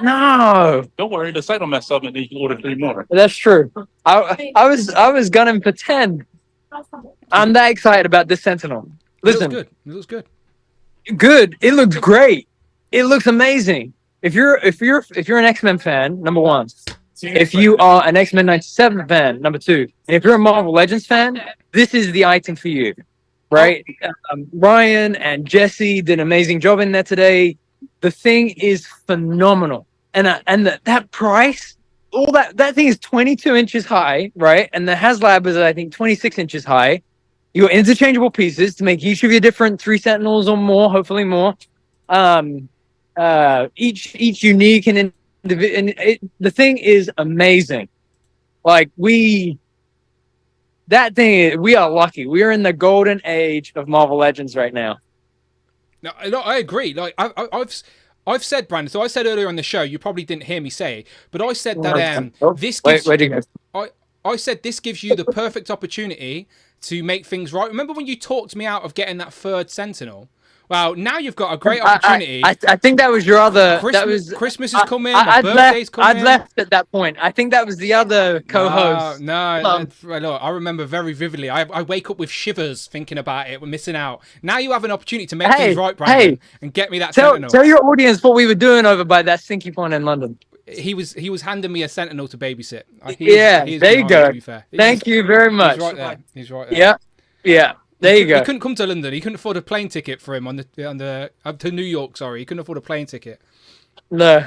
No. Don't worry, the site will mess up and then you can order 3 more. That's true. I was gunning for 10. I'm that excited about this Sentinel. Listen. It looks good. Good. It looks great. It looks amazing. If you're an X-Men fan, number 1. If you are an X-Men 97 fan, number 2. And if you're a Marvel Legends fan, this is the item for you. Right? Ryan and Jesse did an amazing job in there today. The thing is phenomenal. And that price, all that thing is 22 inches high, right? And the HasLab is, I think, 26 inches high. You got interchangeable pieces to make each of your different 3 Sentinels or more, hopefully more. Each unique and the thing is amazing. We are lucky. We are in the golden age of Marvel Legends right now. No, I agree. I've said, Brandon. So I said earlier on the show, you probably didn't hear me say, but I said that this gives. Where'd you go? I said this gives you the perfect opportunity to make things right. Remember when you talked me out of getting that 3rd Sentinel? Well, now you've got a great opportunity. I think that was your other. Christmas is coming. My birthday's coming. I'd left at that point. I think that was the other co-host. No. Look, I remember very vividly. I wake up with shivers thinking about it. We're missing out. Now you have an opportunity to make things right, Brandon, and get me that Sentinel. Tell your audience what we were doing over by that stinky pond in London. He was handing me a Sentinel to babysit. There you go. Thank you very much. He's right there. Yeah. There you go. He couldn't come to London. He couldn't afford a plane ticket for him to New York. Sorry, he couldn't afford a plane ticket. No.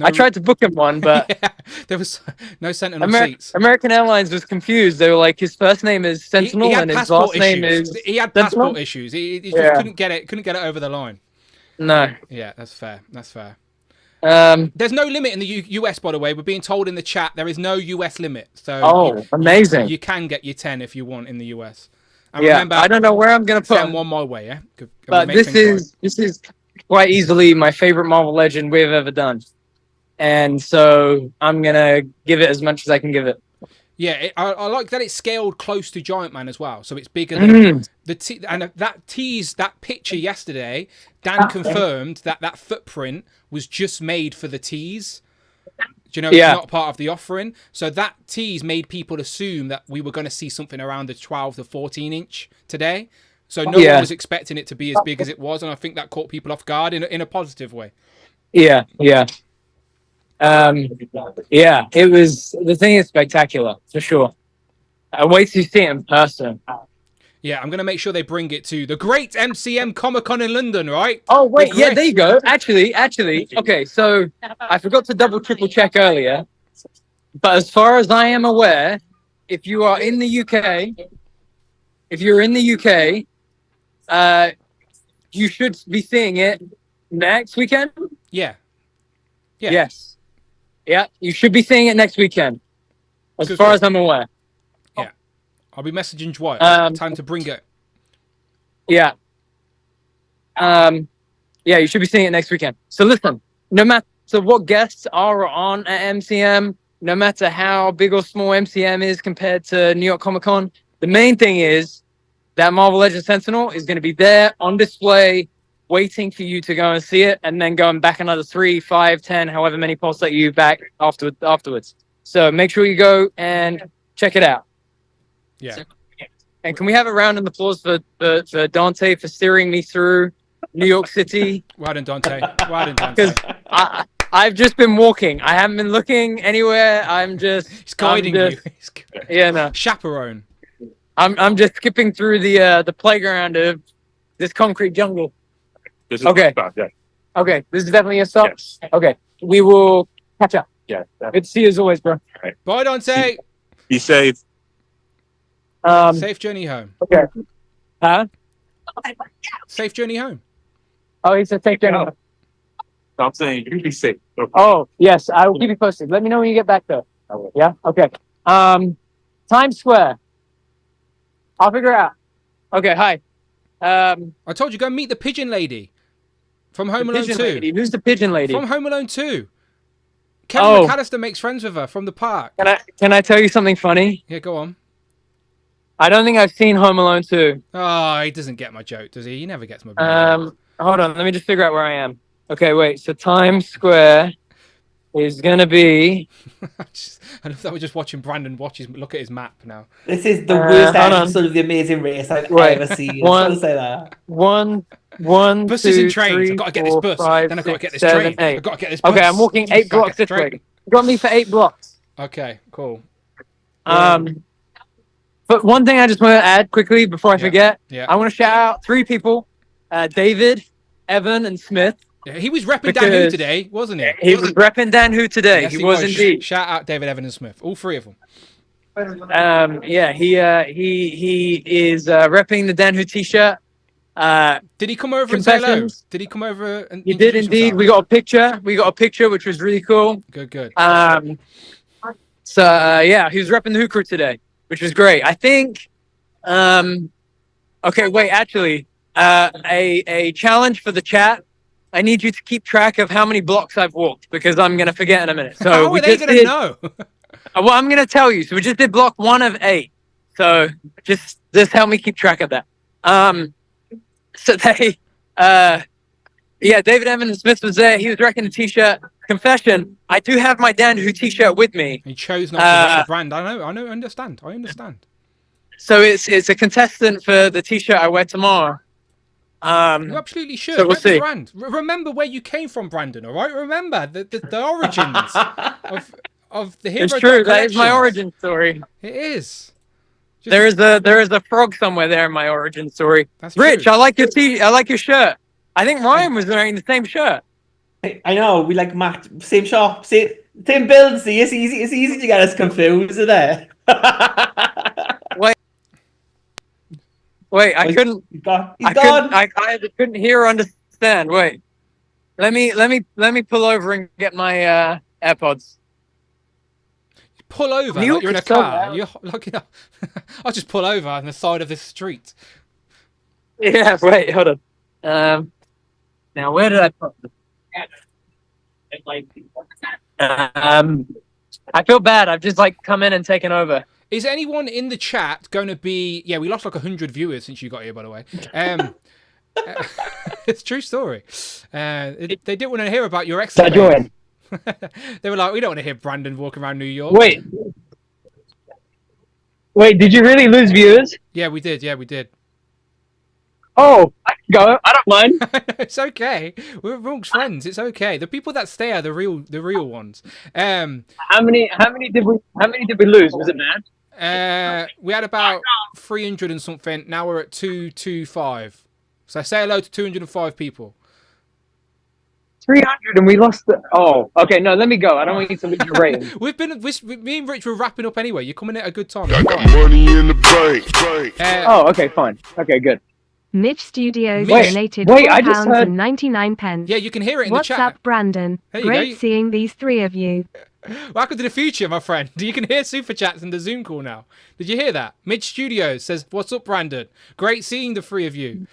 I tried to book him one, but there was no Sentinel seats. American Airlines was confused. They were like, his first name is Sentinel and his last name is. He had passport issues. He just couldn't get it over the line. No. Yeah, that's fair. There's no limit in the US, by the way. We're being told in the chat there is no US limit. So amazing. You can get your 10 if you want in the US. And remember, I don't know where I'm gonna put send one my way, yeah. But this is quite easily my favorite Marvel Legend we've ever done, and so I'm gonna give it as much as I can give it. Yeah, I like that it's scaled close to Giant Man as well, so it's bigger than that picture yesterday. Dan confirmed that footprint was just made for the tease. Do you know, it's not part of the offering. So that tease made people assume that we were going to see something around the 12 to 14 inch today. So no one was expecting it to be as big as it was, and I think that caught people off guard in a positive way. Yeah. It was, the thing is spectacular for sure. I wait to see it in person. Yeah, I'm going to make sure they bring it to the great MCM Comic Con in London, right? Oh, wait, there you go. Actually, okay, so I forgot to triple check earlier. But as far as I am aware, if you are in the UK, you should be seeing it next weekend. Yeah. Yes. Yeah, you should be seeing it next weekend. As Good, far good. as I'm aware. Yeah. I'll be messaging Dwight. Time to bring it. Yeah. Yeah, you should be seeing it next weekend. So listen, no matter what guests are on at MCM, no matter how big or small MCM is compared to New York Comic Con, the main thing is that Marvel Legends Sentinel is going to be there on display, waiting for you to go and see it, and then going back another 3, 5, 10, however many posts that you back afterwards. So make sure you go and check it out. Yeah. And can we have a round of applause for Dante for steering me through New York City? Well done, Dante. Well done, Dante. Because I've just been walking. I haven't been looking anywhere. He's guiding you. Yeah, no. Chaperone. I'm just skipping through the playground of this concrete jungle. This is Okay. Yeah. Okay, this is definitely a stop. Yes. Okay, we will catch up. Yeah. Good to see you as always, bro. Bye, Dante. Be safe. Safe journey home. Okay. Huh? Safe journey home. Oh, he said take care. No. I'm saying you be safe. Okay. Oh, yes, I will keep you posted. Let me know when you get back though. Yeah. Okay. Times Square. I'll figure it out. Okay. Hi. I told you, go meet the pigeon lady from Home Alone 2. Lady. Who's the pigeon lady? From Home Alone 2. Kevin McAllister makes friends with her from the park. Can I tell you something funny? Yeah, go on. I don't think I've seen Home Alone 2. Oh, he doesn't get my joke, does he? He never gets my joke. Hold on. Let me just figure out where I am. Okay, wait. So Times Square is gonna be. I love that we're just watching Brandon look at his map now. This is the worst episode of The Amazing Race I've ever seen. I just say that. One, buses two, and trains. three, I've got to get this bus. 5, Then I've got to get this 7, train. 8. I've got to get this bus. Okay, I'm walking 8 blocks this way. You got me for 8 blocks. Okay, cool. But one thing I just want to add quickly before I forget. Yeah. I want to shout out 3 people: David, Evan, and Smith. Yeah, he was repping Dan Who today, wasn't he? He was repping Dan Who today. Yes, he was indeed. Shout out David, Evan, and Smith. All 3 of them. Yeah, he is repping the Dan Who t-shirt. Did he come over and say hello? Did he come over and He did indeed. Himself? We got a picture, which was really cool. Good. So yeah, he was repping the Who crew today, which was great. I think. Okay, wait. Actually, a challenge for the chat. I need you to keep track of how many blocks I've walked because I'm gonna forget in a minute. So how are they gonna know? Well, I'm gonna tell you. So we just did block 1 of 8. So just help me keep track of that. So they, yeah, David Evans Smith was there. He was wrecking the t-shirt. Confession: I do have my Dan Who t-shirt with me. He chose not to watch the brand. I understand. So it's a contestant for the t-shirt I wear tomorrow. You absolutely should. So we'll see. The brand. Remember where you came from, Brandon. All right. Remember the origins of the hero. It's true. That is my origin story. It is. There is a frog somewhere there in my origin story. That's Rich, true. I like your shirt. I think Ryan was wearing the same shirt. I know, we like match, same shop, same build. See, it's easy to get us confused, isn't it? Wait, I couldn't. He's gone. I couldn't hear or understand. Wait, let me pull over and get my AirPods. Pull over. Like you're in a car. You're looking up. I'll just pull over on the side of this street. Yeah. Wait. Hold on. Now where did I put them? I feel bad. I've just come in and taken over. Is anyone in the chat going to be? Yeah, we lost 100 viewers since you got here, by the way. It's a true story. They didn't want to hear about your excellence. They were like, we don't want to hear Brandon walking around New York. Wait, did you really lose viewers? Yeah, we did. Oh, I can go. I don't mind. It's okay. We're amongst friends. It's okay. The people that stay are the real ones. How many did we lose? Was it bad? We had about 300 and something. Now we're at 225. So say hello to 205 people. 300 and we lost the. Oh, okay. No, let me go. I don't want you to lose your rating. Me and Rich were wrapping up anyway. You're coming at a good time. Got that money in the bank. Oh, okay, fine. Okay, good. Mitch Studios Wait, donated I just heard- £4.99. Yeah, you can hear it in What's the chat. up, Brandon? There you Great go. seeing these three of you. Welcome to the future, my friend. You can hear super chats in the Zoom call now. Did you hear that? Mitch Studios says, "What's up, Brandon? Great seeing the three of you."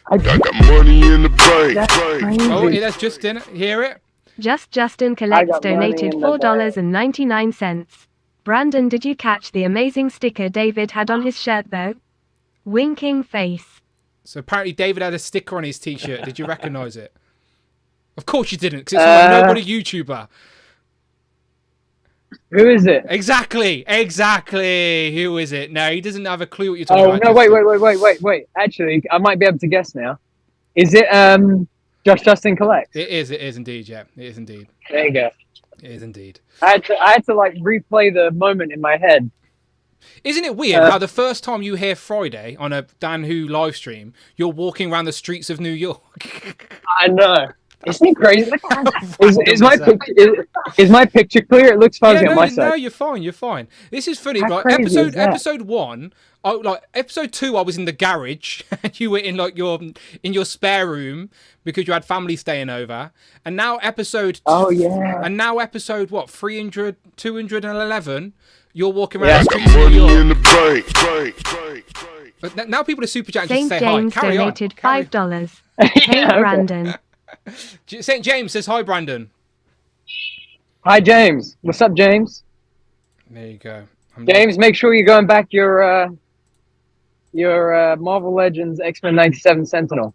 Got that money in the bank. Oh, yeah, that's Justin. Hear it? Justin Collects got money donated in the $4.99. Brandon, did you catch the amazing sticker David had on his shirt though? Winking face. So apparently David had a sticker on his t-shirt. Did you recognise it? Of course you didn't, because it's like nobody YouTuber. Who is it? Exactly. Who is it? No, he doesn't have a clue what you're talking Oh about. no! Wait! Actually, I might be able to guess now. Is it Justin Collects? It is indeed. Yeah, it is indeed. There you go. It is indeed. I had to like replay the moment in my head. Isn't it weird how the first time you hear Friday on a Dan Who live stream, you're walking around the streets of New York? I know. Isn't it crazy? Is my picture clear? It looks fuzzy on my side. No, you're fine. This is funny. How Like crazy is that? episode 1, episode 2, I was in the garage and you were in like your spare room because you had family staying over. And now episode Oh yeah. and now episode 300, 211, you're walking around the streets of Money New in York. the bank. But now people are super chatting to St. say James hi. Carry on. donated Carry- $5. Hey, okay. Brandon. St. James says hi, Brandon. Hi James. What's up, James? There you go. James, make sure you're going back your Marvel Legends X-Men 97 Sentinel.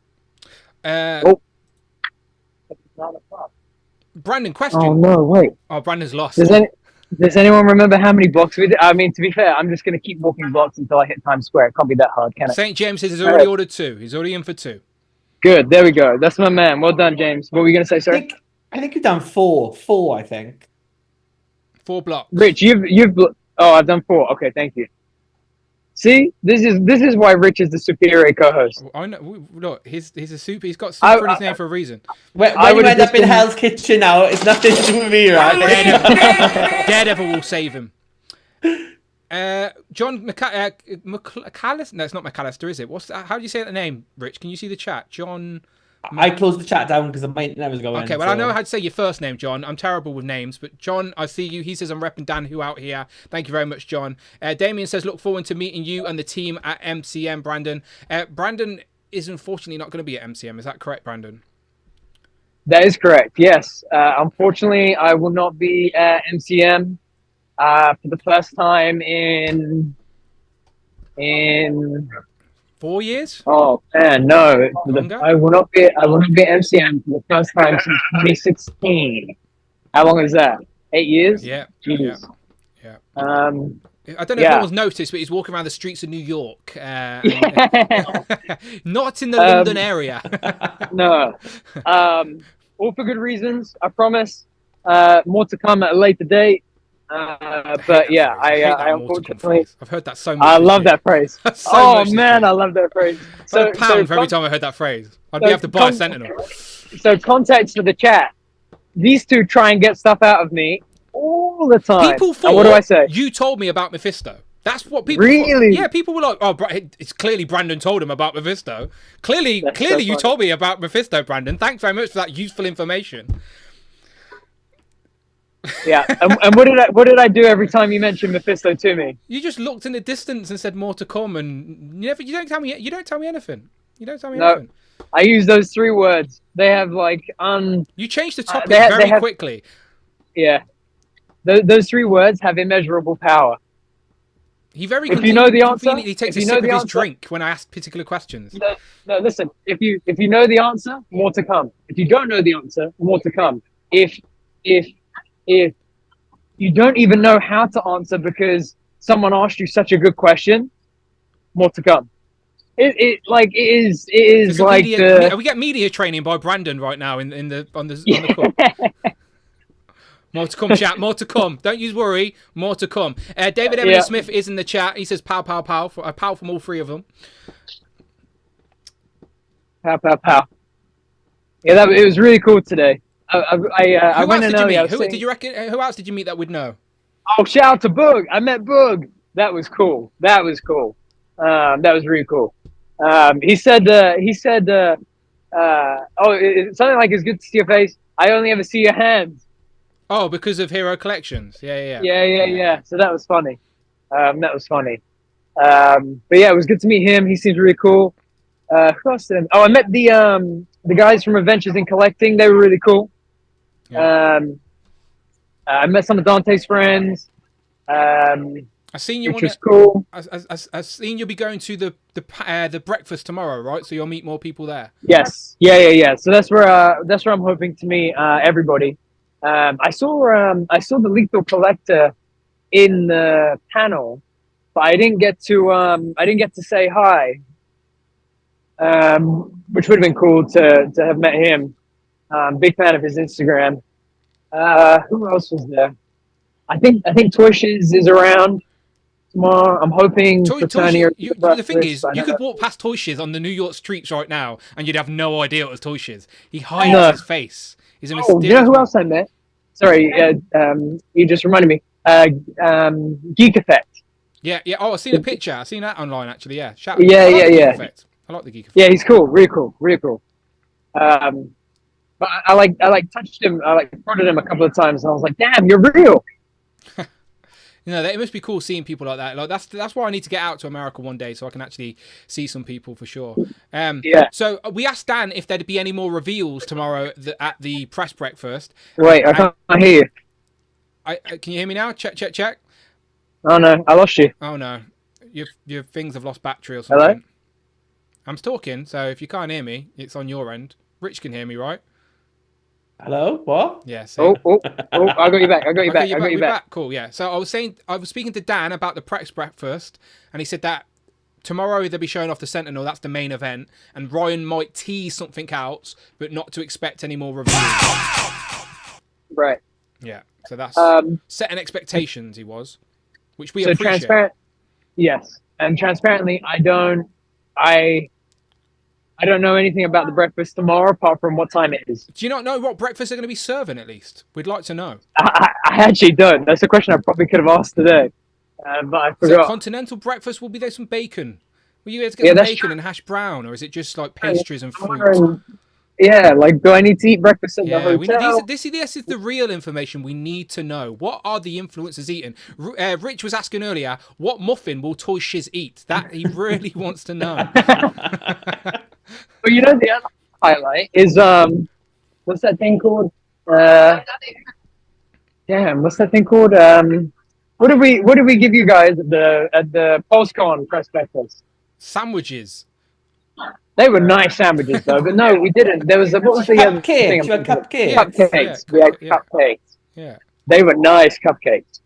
Brandon, question. Oh no! Wait. Oh, Brandon's lost. Does anyone remember how many blocks we did? I mean, to be fair, I'm just going to keep walking blocks until I hit Times Square. It can't be that hard, can it? St. James says he's already ordered 2. He's already in for 2. Good. There we go. That's my man. Well done, James. What were you going to say, sir? I think you've done four, I think. 4 blocks. Rich, oh, I've done 4. Okay, thank you. See, this is why Rich is the superior co-host. I know. Look, he's a super. He's got super in his name for a reason. When I you would've end up just in been- Hell's Kitchen now, it's nothing to do with me, right? Daredevil will save him. John McAllister. No, it's not McAllister, is it? How do you say that name, Rich? Can you see the chat, John? I closed the chat down because my internet was going. Okay, well, I know how to say your first name, John. I'm terrible with names, but John, I see you. He says I'm repping Dan Who out here. Thank you very much, John. Damien says, look forward to meeting you and the team at MCM, Brandon. Brandon is unfortunately not going to be at MCM. Is that correct, Brandon? That is correct. Yes. Unfortunately, I will not be at MCM for the first time in 4 years? Oh man, no! Longer? I will not be at MCM for the first time since 2016. How long is that? 8 years? Yeah. Jeez. Yeah. Um, I don't know if anyone's noticed, but he's walking around the streets of New York. Not in the London area. no. All for good reasons, I promise. More to come at a later date. But yeah, I unfortunately, I've heard that so much. I love that phrase. So Oh much this man, week. I love that phrase. So pound for every time I heard that phrase. I'd have to buy a Sentinel. So context for the chat. These two try and get stuff out of me all the time. People thought and what do I say? you told me about Mephisto. That's what people Really? thought. Yeah, people were like, "Oh, it's clearly Brandon told him about Mephisto. Clearly, That's so you funny. told me about Mephisto, Brandon. Thanks very much for that useful information." Yeah. And what did I do every time you mentioned Mephisto to me? You just looked in the distance and said more to come, and you don't tell me anything. You don't tell me anything. No. I use those 3 words. They have like You changed the topic they very have- quickly. yeah. Those 3 words have immeasurable power. He very If you know the answer, conveniently takes if a you know sip of the his answer- drink when I ask particular questions. No, listen. If you know the answer, more to come. If you don't know the answer, more to come. If you don't even know how to answer because someone asked you such a good question, more to come. It is It's like we get media training by Brandon right now on the call. More to come, chat. More to come. Don't you worry. More to come. David Emily Smith is in the chat. He says, "Pow, pow, pow." A pow from all 3 of them. Pow, pow, pow. Yeah, it was really cool today. I Who went else in did you early. meet? Did you reckon? Who else did you meet that would know? Oh, shout out to Boog. I met Boog. That was cool. That was cool. That was really cool. He said, something like, "It's good to see your face. I only ever see your hands." Oh, because of Hero Collections. Yeah. Yeah. So that was funny. That was funny. But yeah, it was good to meet him. He seems really cool. Who else did I met the guys from Adventures in Collecting. They were really cool. Yeah. I met some of Dante's friends. I seen you which was cool. I seen you'll be going to the breakfast tomorrow, right? So you'll meet more people there. Yes. Yeah. So that's where I'm hoping to meet everybody. I saw the Lethal Collector in the panel, but I didn't get to say hi. Which would have been cool to have met him. Big fan of his Instagram. Who else was there? I think Toyshiz is around tomorrow. I'm hoping the thing is, you could walk past Toyshiz on the New York streets right now, and you'd have no idea it was Toyshiz. He hides his face. He's a mysterious. You know who else I met? Sorry, you just reminded me. Geek Effect. Yeah. Oh, I've seen a picture. I've seen that online actually. Yeah. Yeah. Geek Effect. I like the Geek Effect. Yeah, he's cool. Really cool. But I touched him. I prodded him a couple of times, and I was like, "Damn, you're real." It must be cool seeing people like that. Like that's why I need to get out to America one day so I can actually see some people for sure. Yeah. So we asked Dan if there'd be any more reveals tomorrow at the press breakfast. Wait, I can't hear you. Can you hear me now? Check. Oh no, I lost you. Oh no, your things have lost battery or something. Hello? I'm talking, so if you can't hear me, it's on your end. Rich can hear me, right? Hello? What? Yes. Oh, I got you back. I got you back. Cool, yeah. So I was speaking to Dan about the press breakfast, and he said that tomorrow they'll be showing off the Sentinel. That's the main event, and Ryan might tease something else, but not to expect any more reviews. Right. Yeah. So that's setting expectations. He was, which we so appreciate. Transparent. Yes, and transparently, I don't know anything about the breakfast tomorrow apart from what time it is. Do you not know what breakfast they're going to be serving at least? We'd like to know. I actually don't. That's a question I probably could have asked today, but I forgot. So continental breakfast will be there some bacon. Will you guys get some bacon and hash brown, or is it just like pastries and fruit? Yeah, like do I need to eat breakfast at the hotel? This is the real information we need to know. What are the influencers eating? Rich was asking earlier, what muffin will Toyshiz eat? That he really wants to know. Well, the other highlight is what's that thing called? What's that thing called? What did we give you guys at the PulseCon press breakfast? Sandwiches. They were nice sandwiches though, but no, we didn't. There was what was the other thing? You had cupcakes. Cupcakes. We had cupcakes. Yeah. They were nice cupcakes.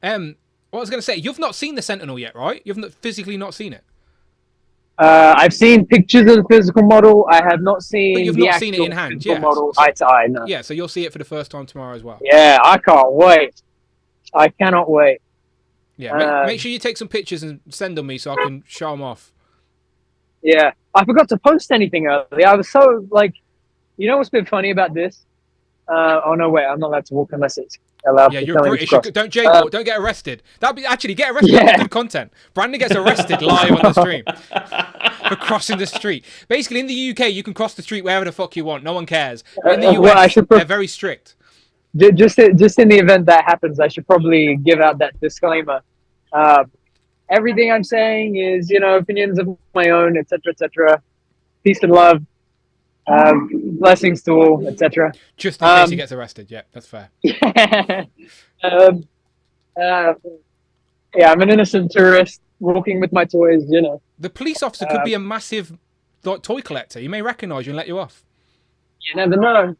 What I was going to say, you've not seen the Sentinel yet, right? You've physically not seen it. I've seen pictures of the physical model. I have not seen. But you've not seen it in hand, yeah. Model eye to eye. No. Yeah, so you'll see it for the first time tomorrow as well. Yeah, I can't wait. I cannot wait. Yeah, make sure you take some pictures and send them me so I can show them off. Yeah, I forgot to post anything earlier. I was so what's been funny about this? Oh no, wait, I'm not allowed to walk unless it's allowed. Yeah, you're British. Don't jaywalk. Don't get arrested. That'd be get arrested. Yeah. That's good content. Brandon gets arrested live on the stream for crossing the street. Basically, in the UK, you can cross the street wherever the fuck you want. No one cares. But in the US, they're very strict. Just in the event that happens, I should probably give out that disclaimer. Everything I'm saying is, opinions of my own, etc., etc. Peace and love. Blessings to all, etc. Just in case he gets arrested. Yeah, that's fair. Yeah. I'm an innocent tourist walking with my toys. The police officer could be a massive toy collector. He may recognise you and let you off. You never know.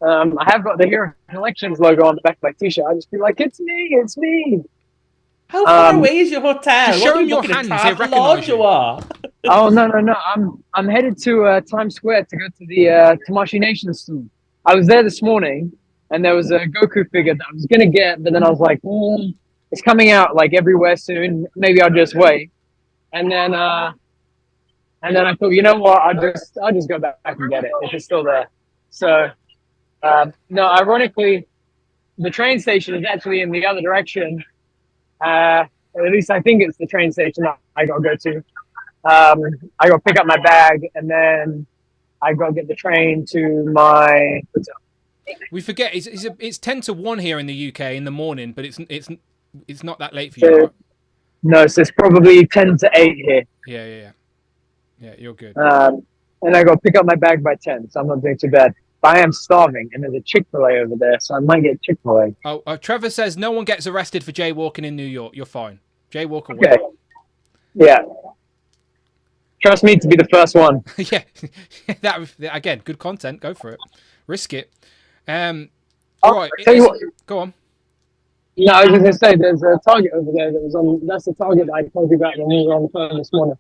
I have got the Hero Collections logo on the back of my t-shirt. I just be like, it's me. How far away is your hotel? Just show him your hands. They recognise you. Oh no! I'm headed to Times Square to go to the Tamashii Nation store. I was there this morning, and there was a Goku figure that I was gonna get, but then I was like, it's coming out everywhere soon. Maybe I'll just wait. And then And then I thought, you know what? I'll just go back and get it if it's still there. So, no, ironically, the train station is actually in the other direction. At least I think it's the train station that I got to go to. I got to pick up my bag, and then I got to get the train to my hotel. We forget it's 10 to 1 here in the UK in the morning, but it's not that late for you. Right? No, so it's probably 10 to 8 here. Yeah, you're good. And I got to pick up my bag by 10, so I'm not doing too bad. But I am starving, and there's a Chick-fil-A over there, so I might get Chick-fil-A. Oh, Trevor says no one gets arrested for jaywalking in New York. You're fine. Jaywalk away. Okay. Yeah. Trust me to be the first one. Yeah. That again, good content. Go for it. Risk it. All right. Tell you what. Go on. No, I was just going to say, there's a Target over there that was on. That's the Target that I told you about when we were on the phone this morning.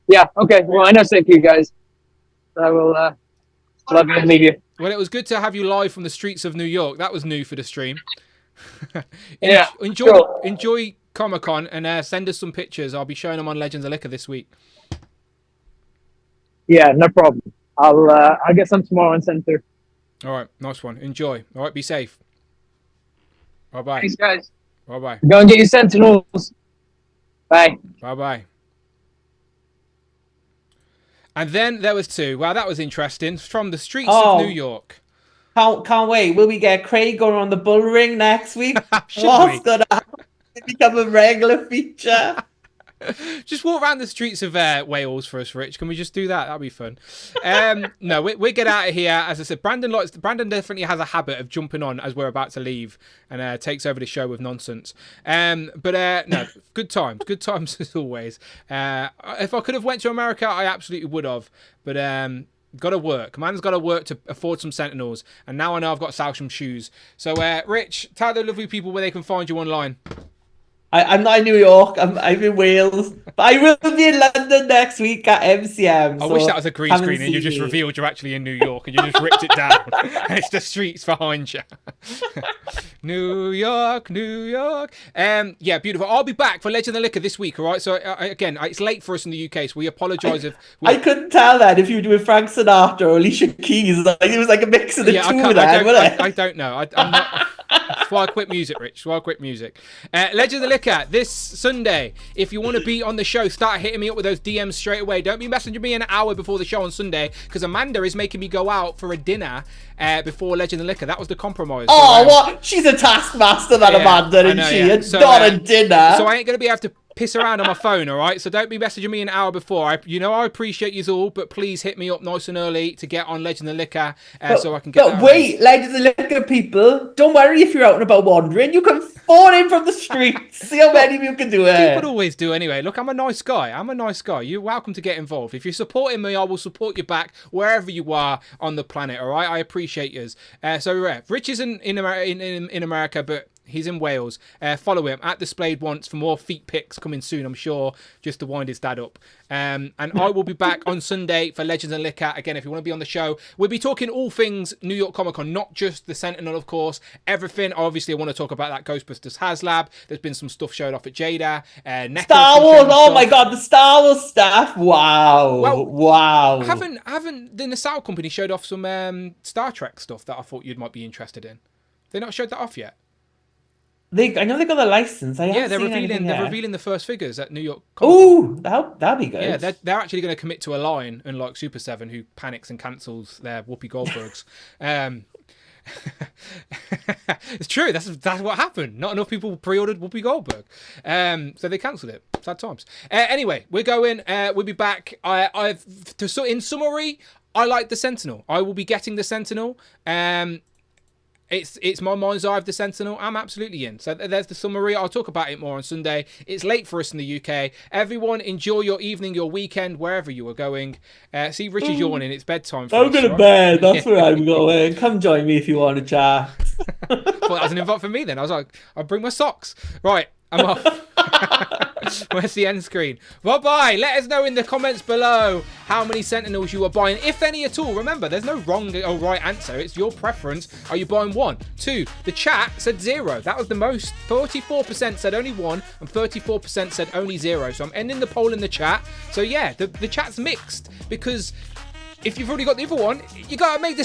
Yeah, okay. Well, I know same for you guys. I will love you and leave you. Well, it was good to have you live from the streets of New York. That was new for the stream. Yeah. Enjoy Comic-Con and send us some pictures. I'll be showing them on Legends of Liquor this week. Yeah, no problem. I'll get some tomorrow and send through. All right, nice one. Enjoy. All right, be safe. Bye-bye. Thanks, guys. Bye-bye. Go and get your Sentinels. Bye. Bye-bye. And then there was two. Wow, that was interesting. From the streets of New York. Can't wait. Will we get Craig going on the bull ring next week? What's going to happen? Become a regular feature. Just walk around the streets of Wales for us, Rich. Can we just do that? That'd be fun. No, we get out of here. As I said, Brandon definitely has a habit of jumping on as we're about to leave and takes over the show with nonsense. But no, good times as always. If I could have went to America, I absolutely would have. But got to work. Man's got to work to afford some Sentinels. And now I know I've got to sell some shoes. So, Rich, tell the lovely people where they can find you online. I'm not in New York. I'm in Wales. But I will be in London next week at MCM. I wish that was a green screen and you just revealed you're actually in New York and you just ripped it down. And it's the streets behind you. New York, New York. Yeah, beautiful. I'll be back for Legend of Liquor this week, all right? So, again, it's late for us in the UK, so we apologise if... I couldn't tell that if you were doing Frank Sinatra or Alicia Keys. It was like a mix of the two of them, I don't know. I'm not... That's why I quit music, Rich. That's why I quit music. Legend of Liquor this Sunday. If you want to be on the show, start hitting me up with those DMs straight away. Don't be messaging me an hour before the show on Sunday because Amanda is making me go out for a dinner before Legend of Liquor. That was the compromise. Oh, what? She's a taskmaster, that Amanda, isn't she? Yeah. So, not a dinner. So I ain't going to be able to piss around on my phone, all right? So don't be messaging me an hour before. I appreciate you all, but please hit me up nice and early to get on Legend of Liquor so I can get. But wait, Legend of Liquor people, don't worry if you're out and about wandering. You can phone in from the streets. See how many of you can do it. People always do anyway. Look, I'm a nice guy. You're welcome to get involved. If you're supporting me, I will support you back wherever you are on the planet, all right? I appreciate yous. So Rich is in America, but he's in Wales. Follow him at Displayed Once for more feet pics coming soon, I'm sure, just to wind his dad up. And I will be back on Sunday for Legends and Liquor. Again, if you want to be on the show, we'll be talking all things New York Comic Con, not just the Sentinel, of course. Everything. Obviously, I want to talk about that Ghostbusters HasLab. There's been some stuff showed off at Jada. Star Wars. Oh my God, the Star Wars stuff. Wow. Well, wow. Haven't the Nassau company showed off some Star Trek stuff that I thought you might be interested in? They not showed that off yet. I know they got the license. They're revealing the first figures at New York Comic Con. Ooh, that'd be good. Yeah, they're actually going to commit to a line, unlike Super 7, who panics and cancels their Whoopi Goldbergs. It's true. That's what happened. Not enough people pre-ordered Whoopi Goldberg, so they cancelled it. Sad times. Anyway, we're going. We'll be back. In summary, I like the Sentinel. I will be getting the Sentinel. It's my mind's eye of the Sentinel. I'm absolutely in. So there's the summary. I'll talk about it more on Sunday. It's late for us in the UK. Everyone, enjoy your evening, your weekend, wherever you are going. See, Richard's yawning. It's bedtime for us. I'm going to bed. That's where I'm going. Come join me if you want to chat. Well, that was an invite for me then. I was like, I'll bring my socks. Right, I'm off. Where's the end screen? Bye-bye. Let us know in the comments below how many Sentinels you are buying, if any at all. Remember, there's no wrong or right answer. It's your preference. Are you buying 1? 2. The chat said 0. That was the most. 44% said only 1 and 34% said only 0. So I'm ending the poll in the chat. So yeah, the chat's mixed because if you've already got the other one, you got to make the